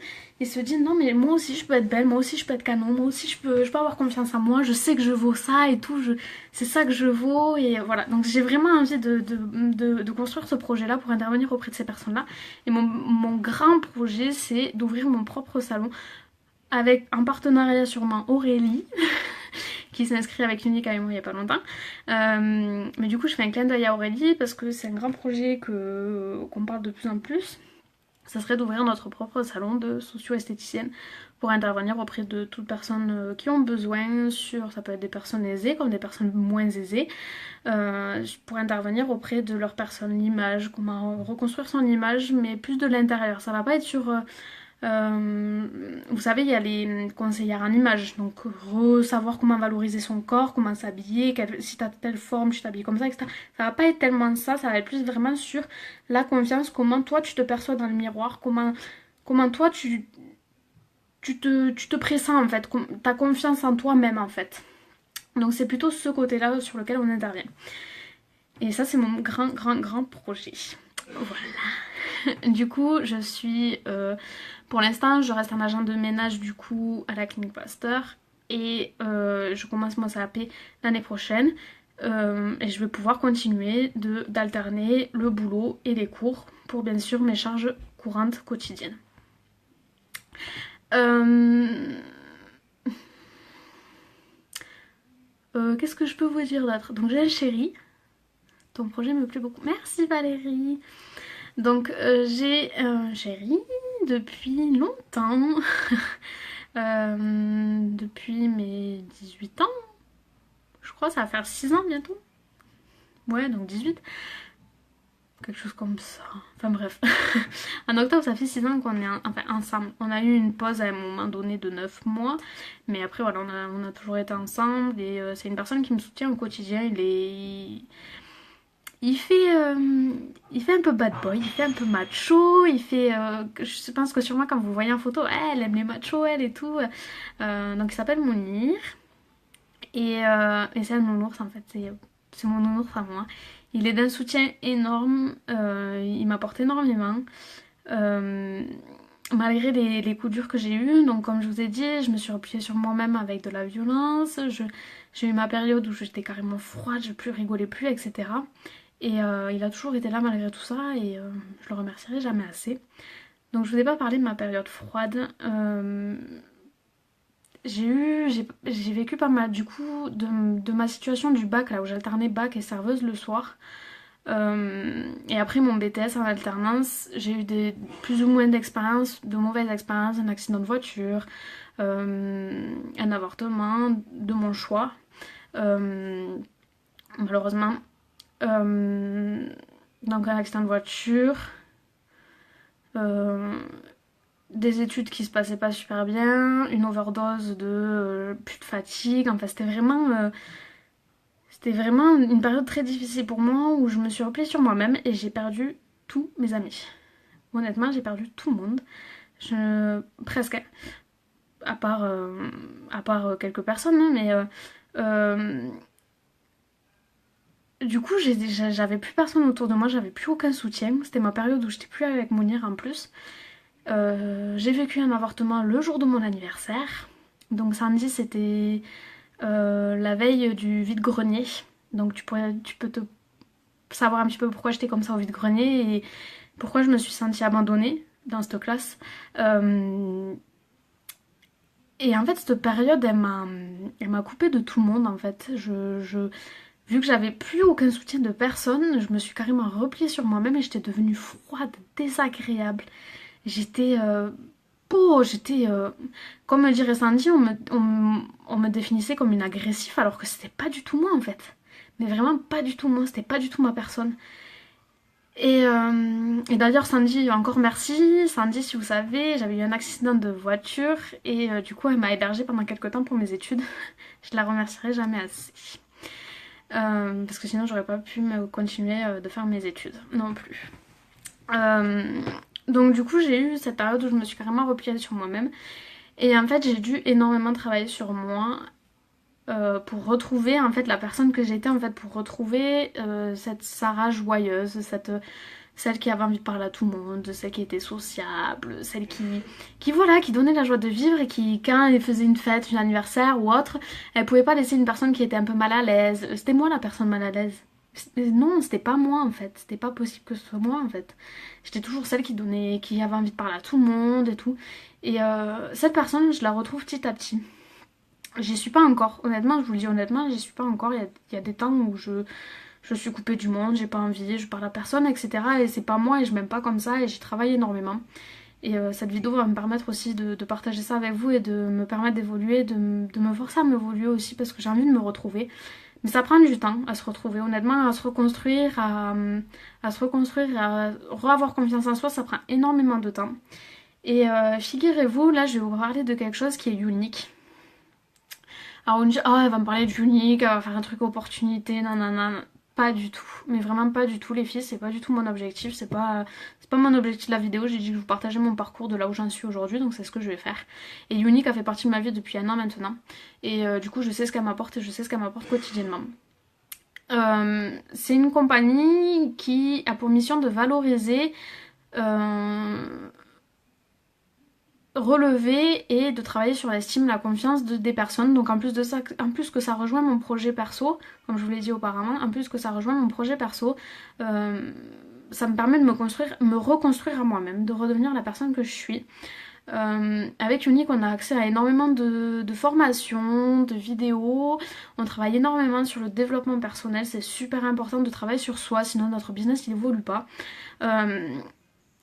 il se dise non mais moi aussi je peux être belle, moi aussi je peux être canon, moi aussi je peux avoir confiance en moi, je sais que je vaux ça et tout, c'est ça que je vaux et voilà. Donc j'ai vraiment envie de construire ce projet-là pour intervenir auprès de ces personnes-là. Et mon grand projet c'est d'ouvrir mon propre salon avec en partenariat sûrement Aurélie qui s'est inscrit avec Unique avec moi il n'y a pas longtemps. Mais du coup, je fais un clin d'œil à Aurélie parce que c'est un grand projet qu'on parle de plus en plus. Ça serait d'ouvrir notre propre salon de socio-esthéticienne pour intervenir auprès de toutes personnes qui ont besoin ça peut être des personnes aisées comme des personnes moins aisées, pour intervenir auprès de leur personne, l'image, comment reconstruire son image, mais plus de l'intérieur. Ça va pas être sur vous savez, il y a les conseillères en image, donc savoir comment valoriser son corps, comment s'habiller, si t'as telle forme, tu t'habilles comme ça, etc. Ça va pas être tellement ça, ça va être plus vraiment sur la confiance, comment toi tu te perçois dans le miroir, comment toi tu te pressens en fait, ta confiance en toi-même en fait. Donc c'est plutôt ce côté-là sur lequel on intervient. Et ça c'est mon grand projet. Voilà. Du coup, je suis... pour l'instant, je reste en agent de ménage du coup à la clinique Pasteur. Et je commence mon CAP l'année prochaine. Et je vais pouvoir continuer d'alterner le boulot et les cours pour bien sûr mes charges courantes quotidiennes. Qu'est-ce que je peux vous dire d'autre? Donc j'ai un chéri. ton projet me plaît beaucoup. Merci Valérie. Donc j'ai un chéri depuis longtemps, depuis mes 18 ans, je crois ça va faire 6 ans bientôt. Ouais, donc 18. Quelque chose comme ça. Enfin bref. En octobre, ça fait 6 ans qu'on est ensemble. On a eu une pause à un moment donné de 9 mois. Mais après, voilà, on a toujours été ensemble. Et c'est une personne qui me soutient au quotidien. Il fait un peu bad boy, il fait un peu macho, je pense que sûrement quand vous voyez en photo, elle aime les machos, elle et tout. Donc il s'appelle Mounir. Et c'est un nounours en fait, c'est mon nounours à moi. Il est d'un soutien énorme, il m'apporte énormément. Euh, Malgré les coups durs que j'ai eus, donc comme je vous ai dit, je me suis repliée sur moi-même avec de la violence. J'ai eu ma période où j'étais carrément froide, je plus rigolais plus, etc. Et il a toujours été là malgré tout ça et je le remercierai jamais assez. Donc je vous ai pas parlé de ma période froide. J'ai vécu pas mal du coup de ma situation du bac là où j'alternais bac et serveuse le soir. Et après mon BTS en alternance, j'ai eu plus ou moins d'expériences, de mauvaises expériences, un accident de voiture, un avortement de mon choix, malheureusement. Donc un accident de voiture, euh, des études qui se passaient pas super bien, une overdose plus de fatigue, enfin c'était vraiment une période très difficile pour moi où je me suis repliée sur moi-même et j'ai perdu tous mes amis. Honnêtement, j'ai perdu tout le monde. Presque. À part quelques personnes, hein, mais du coup, j'avais plus personne autour de moi, j'avais plus aucun soutien. C'était ma période où j'étais plus avec Mounir en plus. J'ai vécu un avortement le jour de mon anniversaire. Donc samedi, c'était la veille du vide-grenier. Donc tu peux te savoir un petit peu pourquoi j'étais comme ça au vide-grenier et pourquoi je me suis sentie abandonnée dans cette classe. Et en fait, cette période, elle m'a coupée de tout le monde en fait. Vu que j'avais plus aucun soutien de personne, je me suis carrément repliée sur moi-même et j'étais devenue froide, désagréable. J'étais comme me dirait Sandy, on me définissait comme une agressive alors que c'était pas du tout moi en fait. Mais vraiment pas du tout moi, c'était pas du tout ma personne. Et d'ailleurs Sandy, encore merci. Sandy, si vous savez, j'avais eu un accident de voiture et du coup elle m'a hébergée pendant quelques temps pour mes études. Je la remercierai jamais assez. Parce que sinon j'aurais pas pu continuer de faire mes études non plus. Donc du coup j'ai eu cette période où je me suis carrément repliée sur moi-même. Et en fait j'ai dû énormément travailler sur moi pour retrouver en fait la personne que j'étais, en fait pour retrouver cette Sarah joyeuse, celle qui avait envie de parler à tout le monde, celle qui était sociable, celle qui voilà, qui donnait la joie de vivre et qui quand elle faisait une fête, un anniversaire ou autre, elle pouvait pas laisser une personne qui était un peu mal à l'aise. C'était moi la personne mal à l'aise. Non, c'était pas moi en fait, c'était pas possible que ce soit moi en fait. J'étais toujours celle qui avait envie de parler à tout le monde et tout. Et cette personne, je la retrouve petit à petit. J'y suis pas encore, honnêtement, je vous le dis honnêtement, j'y suis pas encore. Il y a des temps où je suis coupée du monde, j'ai pas envie, je parle à personne, etc. Et c'est pas moi et je m'aime pas comme ça et j'y travaille énormément. Et cette vidéo va me permettre aussi de partager ça avec vous et de me permettre d'évoluer, de me forcer à m'évoluer aussi parce que j'ai envie de me retrouver. Mais ça prend du temps à se retrouver, honnêtement, à se reconstruire, à se reconstruire, à avoir confiance en soi, ça prend énormément de temps. Et figurez-vous, là je vais vous parler de quelque chose qui est unique. Alors on dit, oh elle va me parler d'unique, elle va faire un truc opportunité, nanana. Pas du tout, mais vraiment pas du tout les filles, c'est pas du tout mon objectif, c'est pas mon objectif de la vidéo, j'ai dit que je vous partageais mon parcours de là où j'en suis aujourd'hui, donc c'est ce que je vais faire. Et Unique a fait partie de ma vie depuis 1 an maintenant, et du coup je sais ce qu'elle m'apporte et je sais ce qu'elle m'apporte quotidiennement. C'est une compagnie qui a pour mission de valoriser, relever et de travailler sur l'estime, la confiance des personnes. Donc en plus de ça, en plus que ça rejoint mon projet perso, comme je vous l'ai dit auparavant, en plus que ça rejoint mon projet perso, ça me permet de me reconstruire à moi-même, de redevenir la personne que je suis. Avec Unique, on a accès à énormément de formations, de vidéos. On travaille énormément sur le développement personnel. C'est super important de travailler sur soi, sinon notre business il évolue pas. Euh,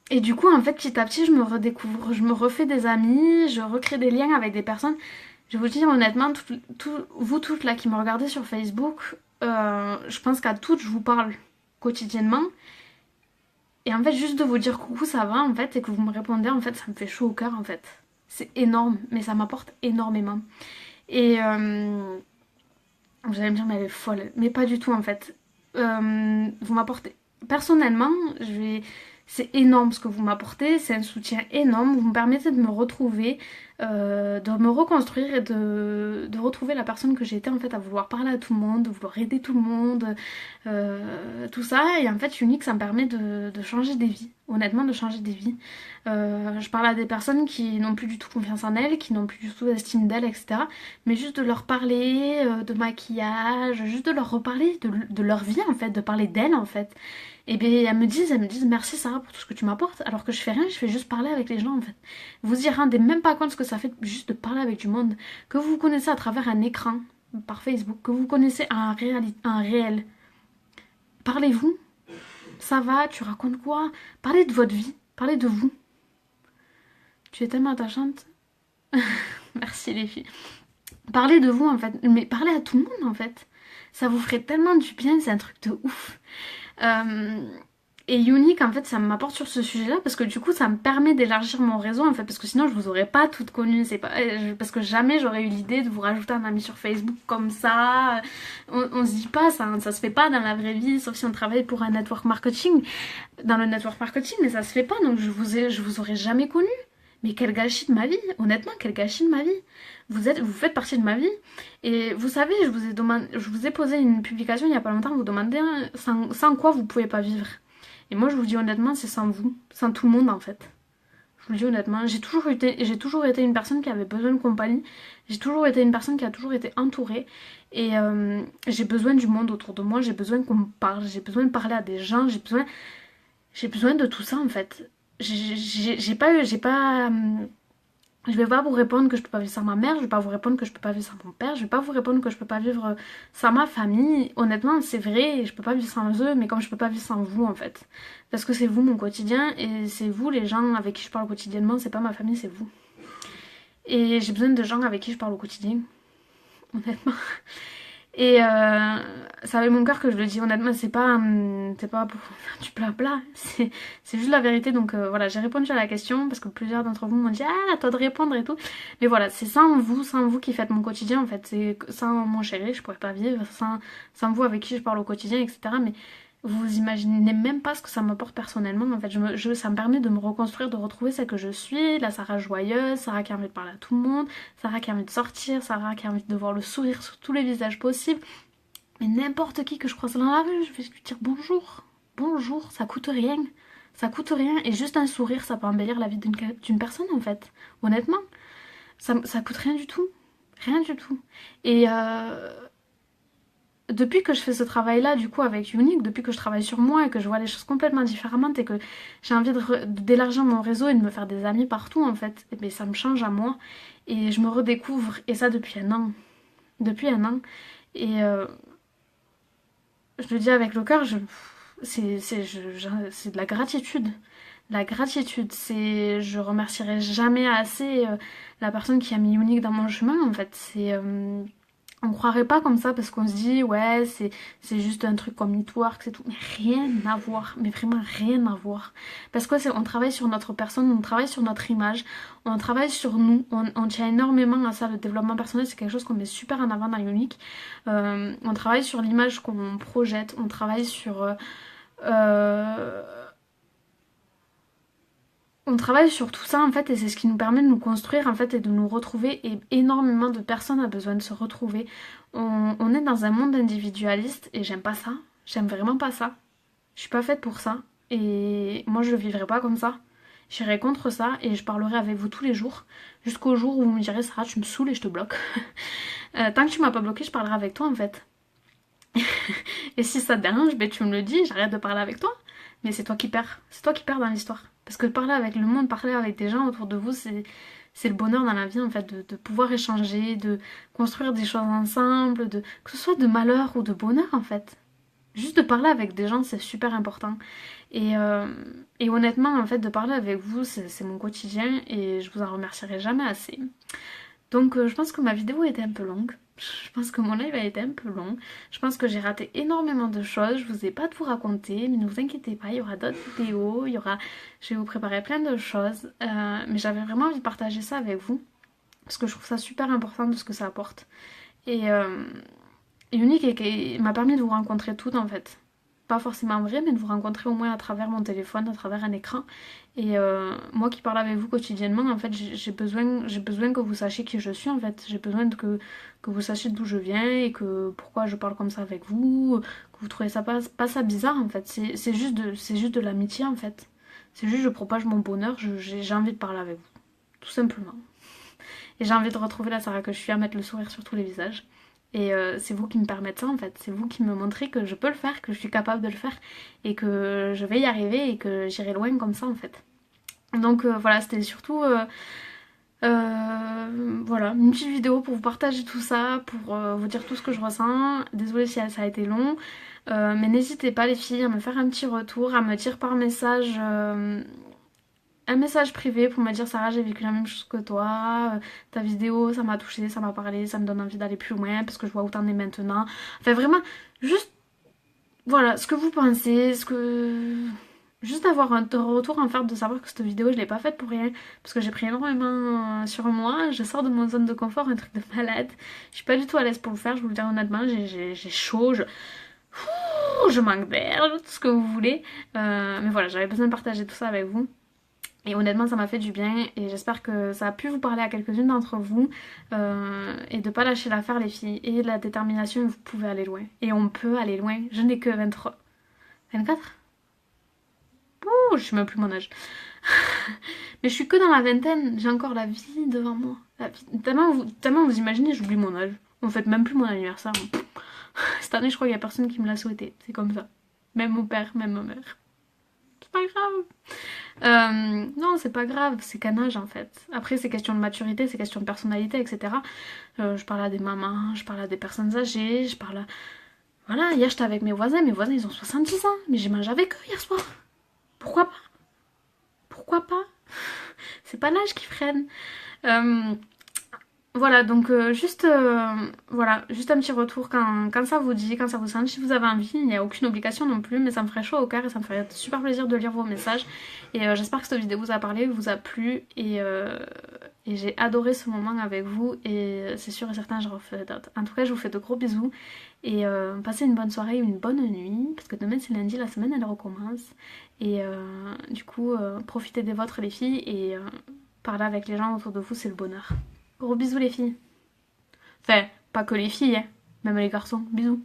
et du coup, en fait, petit à petit, je me redécouvre, je me refais des amis, je recrée des liens avec des personnes. Je vais vous dire honnêtement, vous toutes là qui me regardez sur Facebook, je pense qu'à toutes je vous parle quotidiennement. Et en fait, juste de vous dire coucou, ça va en fait, et que vous me répondez, en fait, ça me fait chaud au cœur en fait. C'est énorme, mais ça m'apporte énormément. Et vous allez me dire, mais elle est folle. Mais pas du tout en fait. Vous m'apportez. Personnellement, c'est énorme ce que vous m'apportez, c'est un soutien énorme. Vous me permettez de me retrouver, de me reconstruire et de retrouver la personne que j'étais en fait, à vouloir parler à tout le monde, de vouloir aider tout le monde, tout ça. Et en fait, Unique, ça me permet de changer des vies, honnêtement, de changer des vies. Je parle à des personnes qui n'ont plus du tout confiance en elles, qui n'ont plus du tout d'estime d'elles, etc. Mais juste de leur parler de maquillage, juste de leur reparler de leur vie en fait, de parler d'elles en fait. Et bien elles me disent merci Sarah pour tout ce que tu m'apportes, alors que je fais rien, je fais juste parler avec les gens en fait. Vous y rendez même pas compte ce que ça fait juste de parler avec du monde, que vous connaissez à travers un écran par Facebook, que vous connaissez un réel. Parlez-vous, ça va, tu racontes quoi? Parlez de votre vie, parlez de vous. Tu es tellement attachante. Merci les filles. Parlez de vous en fait, mais parlez à tout le monde en fait. Ça vous ferait tellement du bien, c'est un truc de ouf. Et Unique en fait ça m'apporte sur ce sujet là parce que du coup ça me permet d'élargir mon réseau en fait, parce que sinon je vous aurais pas toutes connues, c'est pas parce que jamais j'aurais eu l'idée de vous rajouter un ami sur Facebook comme ça. On se dit pas ça, ça se fait pas dans la vraie vie, sauf si on travaille pour un network marketing, dans le network marketing, mais ça se fait pas, donc je vous aurais jamais connu. Mais quel gâchis de ma vie, honnêtement, quel gâchis de ma vie. Vous faites partie de ma vie. Et vous savez, je vous ai posé une publication il y a pas longtemps, vous demandez sans quoi vous pouvez pas vivre. Et moi je vous dis honnêtement, c'est sans vous, sans tout le monde en fait. Je vous le dis honnêtement, j'ai toujours été une personne qui avait besoin de compagnie. J'ai toujours été une personne qui a toujours été entourée. Et j'ai besoin du monde autour de moi, j'ai besoin qu'on me parle, j'ai besoin de parler à des gens, j'ai besoin de tout ça en fait. Je vais pas vous répondre que je peux pas vivre sans ma mère, je vais pas vous répondre que je peux pas vivre sans mon père, je vais pas vous répondre que je peux pas vivre sans ma famille. Honnêtement, c'est vrai, je peux pas vivre sans eux, mais comme je peux pas vivre sans vous en fait. Parce que c'est vous mon quotidien et c'est vous les gens avec qui je parle quotidiennement, c'est pas ma famille, c'est vous. Et j'ai besoin de gens avec qui je parle au quotidien, honnêtement. Et ça avait mon cœur que je le dis honnêtement, c'est pas pour faire du blabla, c'est juste la vérité. Donc voilà, j'ai répondu à la question parce que plusieurs d'entre vous m'ont dit ah, à toi de répondre et tout. Mais voilà, c'est sans vous qui faites mon quotidien en fait. C'est sans mon chéri, je pourrais pas vivre, sans vous avec qui je parle au quotidien, etc. Mais vous imaginez même pas ce que ça m'apporte personnellement. En fait, ça me permet de me reconstruire, de retrouver ce que je suis, la Sarah joyeuse, Sarah qui a envie de parler à tout le monde, Sarah qui a envie de sortir, Sarah qui a envie de voir le sourire sur tous les visages possibles. Mais n'importe qui que je croise dans la rue, je vais lui dire bonjour. Bonjour, ça coûte rien. Ça coûte rien. Et juste un sourire, ça peut embellir la vie d'une personne en fait. Honnêtement. Ça coûte rien du tout. Rien du tout. Et depuis que je fais ce travail-là, du coup, avec Unique, depuis que je travaille sur moi et que je vois les choses complètement différemment et que j'ai envie d'élargir mon réseau et de me faire des amis partout, en fait, et bien, ça me change à moi. Et je me redécouvre. Et ça depuis un an. Depuis un an. Et je le dis avec le cœur, c'est de la gratitude. La gratitude, je remercierai jamais assez la personne qui a mis Unique dans mon chemin, en fait. On croirait pas comme ça parce qu'on se dit ouais c'est juste un truc comme Network, c'est tout, mais rien à voir, mais vraiment rien à voir, parce que on travaille sur notre personne, on travaille sur notre image, on travaille sur nous, on tient énormément à ça. Le développement personnel c'est quelque chose qu'on met super en avant dans Unique. On travaille sur l'image qu'on projette, on travaille sur on travaille sur tout ça en fait, et c'est ce qui nous permet de nous construire en fait et de nous retrouver, et énormément de personnes ont besoin de se retrouver. On est dans un monde individualiste et j'aime pas ça, j'aime vraiment pas ça. Je suis pas faite pour ça et moi je le vivrai pas comme ça. J'irai contre ça et je parlerai avec vous tous les jours jusqu'au jour où vous me direz Sarah tu me saoules et je te bloque. Tant que tu m'as pas bloqué je parlerai avec toi en fait. Et si ça te dérange, ben tu me le dis, j'arrête de parler avec toi. Mais c'est toi qui perds dans l'histoire. Parce que parler avec le monde, parler avec des gens autour de vous, c'est le bonheur dans la vie en fait, de pouvoir échanger, de construire des choses ensemble, que ce soit de malheur ou de bonheur en fait. Juste de parler avec des gens, c'est super important. Et, euh, et honnêtement, en fait, de parler avec vous, c'est mon quotidien et je vous en remercierai jamais assez. Donc je pense que ma vidéo était un peu longue. Je pense que mon live a été un peu long. Je pense que j'ai raté énormément de choses. Je vous ai pas tout raconté, mais ne vous inquiétez pas, il y aura d'autres vidéos. Je vais vous préparer plein de choses. Mais j'avais vraiment envie de partager ça avec vous. Parce que je trouve ça super important de ce que ça apporte. Et, euh, Unique et m'a permis de vous rencontrer toutes en fait. Pas forcément vrai, mais de vous rencontrer au moins à travers mon téléphone, à travers un écran. Et moi qui parle avec vous quotidiennement, en fait, j'ai besoin que vous sachiez qui je suis en fait. J'ai besoin que vous sachiez d'où je viens et que pourquoi je parle comme ça avec vous, que vous trouvez ça pas ça bizarre en fait. C'est juste de l'amitié en fait. C'est juste je propage mon bonheur, j'ai envie de parler avec vous. Tout simplement. Et j'ai envie de retrouver la Sarah que je suis, à mettre le sourire sur tous les visages. Et c'est vous qui me permettez ça en fait, c'est vous qui me montrez que je peux le faire, que je suis capable de le faire et que je vais y arriver et que j'irai loin comme ça en fait. Donc voilà, c'était surtout voilà, une petite vidéo pour vous partager tout ça, pour vous dire tout ce que je ressens. Désolée si ça a été long, mais n'hésitez pas les filles à me faire un petit retour, à me dire par message un message privé pour me dire Sarah j'ai vécu la même chose que toi, ta vidéo ça m'a touchée, ça m'a parlé, ça me donne envie d'aller plus loin parce que je vois où t'en es maintenant. Enfin vraiment, juste voilà, ce que vous pensez, ce que... Juste avoir un retour en fait de savoir que cette vidéo je l'ai pas faite pour rien parce que j'ai pris énormément sur moi, je sors de mon zone de confort, un truc de malade. Je suis pas du tout à l'aise pour le faire, je vous le dis honnêtement, j'ai chaud, je manque d'air, tout ce que vous voulez. Mais voilà, j'avais besoin de partager tout ça avec vous. Et honnêtement, ça m'a fait du bien et j'espère que ça a pu vous parler à quelques-unes d'entre vous. Et de pas lâcher l'affaire, les filles. Et la détermination, vous pouvez aller loin. Et on peut aller loin. Je n'ai que 23... 24. Ouh, je sais même plus mon âge. Mais je suis que dans la vingtaine. J'ai encore la vie devant moi. La vie... tellement vous imaginez, j'oublie mon âge. En fait, même plus mon anniversaire. Cette année, je crois qu'il y a personne qui me l'a souhaité. C'est comme ça. Même mon père, même ma mère. C'est pas grave. Non, c'est pas grave, c'est qu'un âge en fait. Après, c'est question de maturité, c'est question de personnalité, etc. Je parle à des mamans, je parle à des personnes âgées, je parle à... Voilà, hier j'étais avec mes voisins ils ont 70 ans, mais j'ai mangé avec eux hier soir. Pourquoi pas? Pourquoi pas? C'est pas l'âge qui freine. Euh, Voilà, donc voilà, juste un petit retour quand ça vous dit, quand ça vous sent, si vous avez envie, il n'y a aucune obligation non plus, mais ça me ferait chaud au cœur et ça me ferait super plaisir de lire vos messages. Et j'espère que cette vidéo vous a parlé, vous a plu et j'ai adoré ce moment avec vous et c'est sûr et certain je referai d'autres. En tout cas, je vous fais de gros bisous et passez une bonne soirée, une bonne nuit, parce que demain c'est lundi, la semaine elle recommence. Et du coup, profitez des vôtres les filles et parler avec les gens autour de vous, c'est le bonheur. Gros bisous les filles. Enfin, pas que les filles, hein. Même les garçons. Bisous.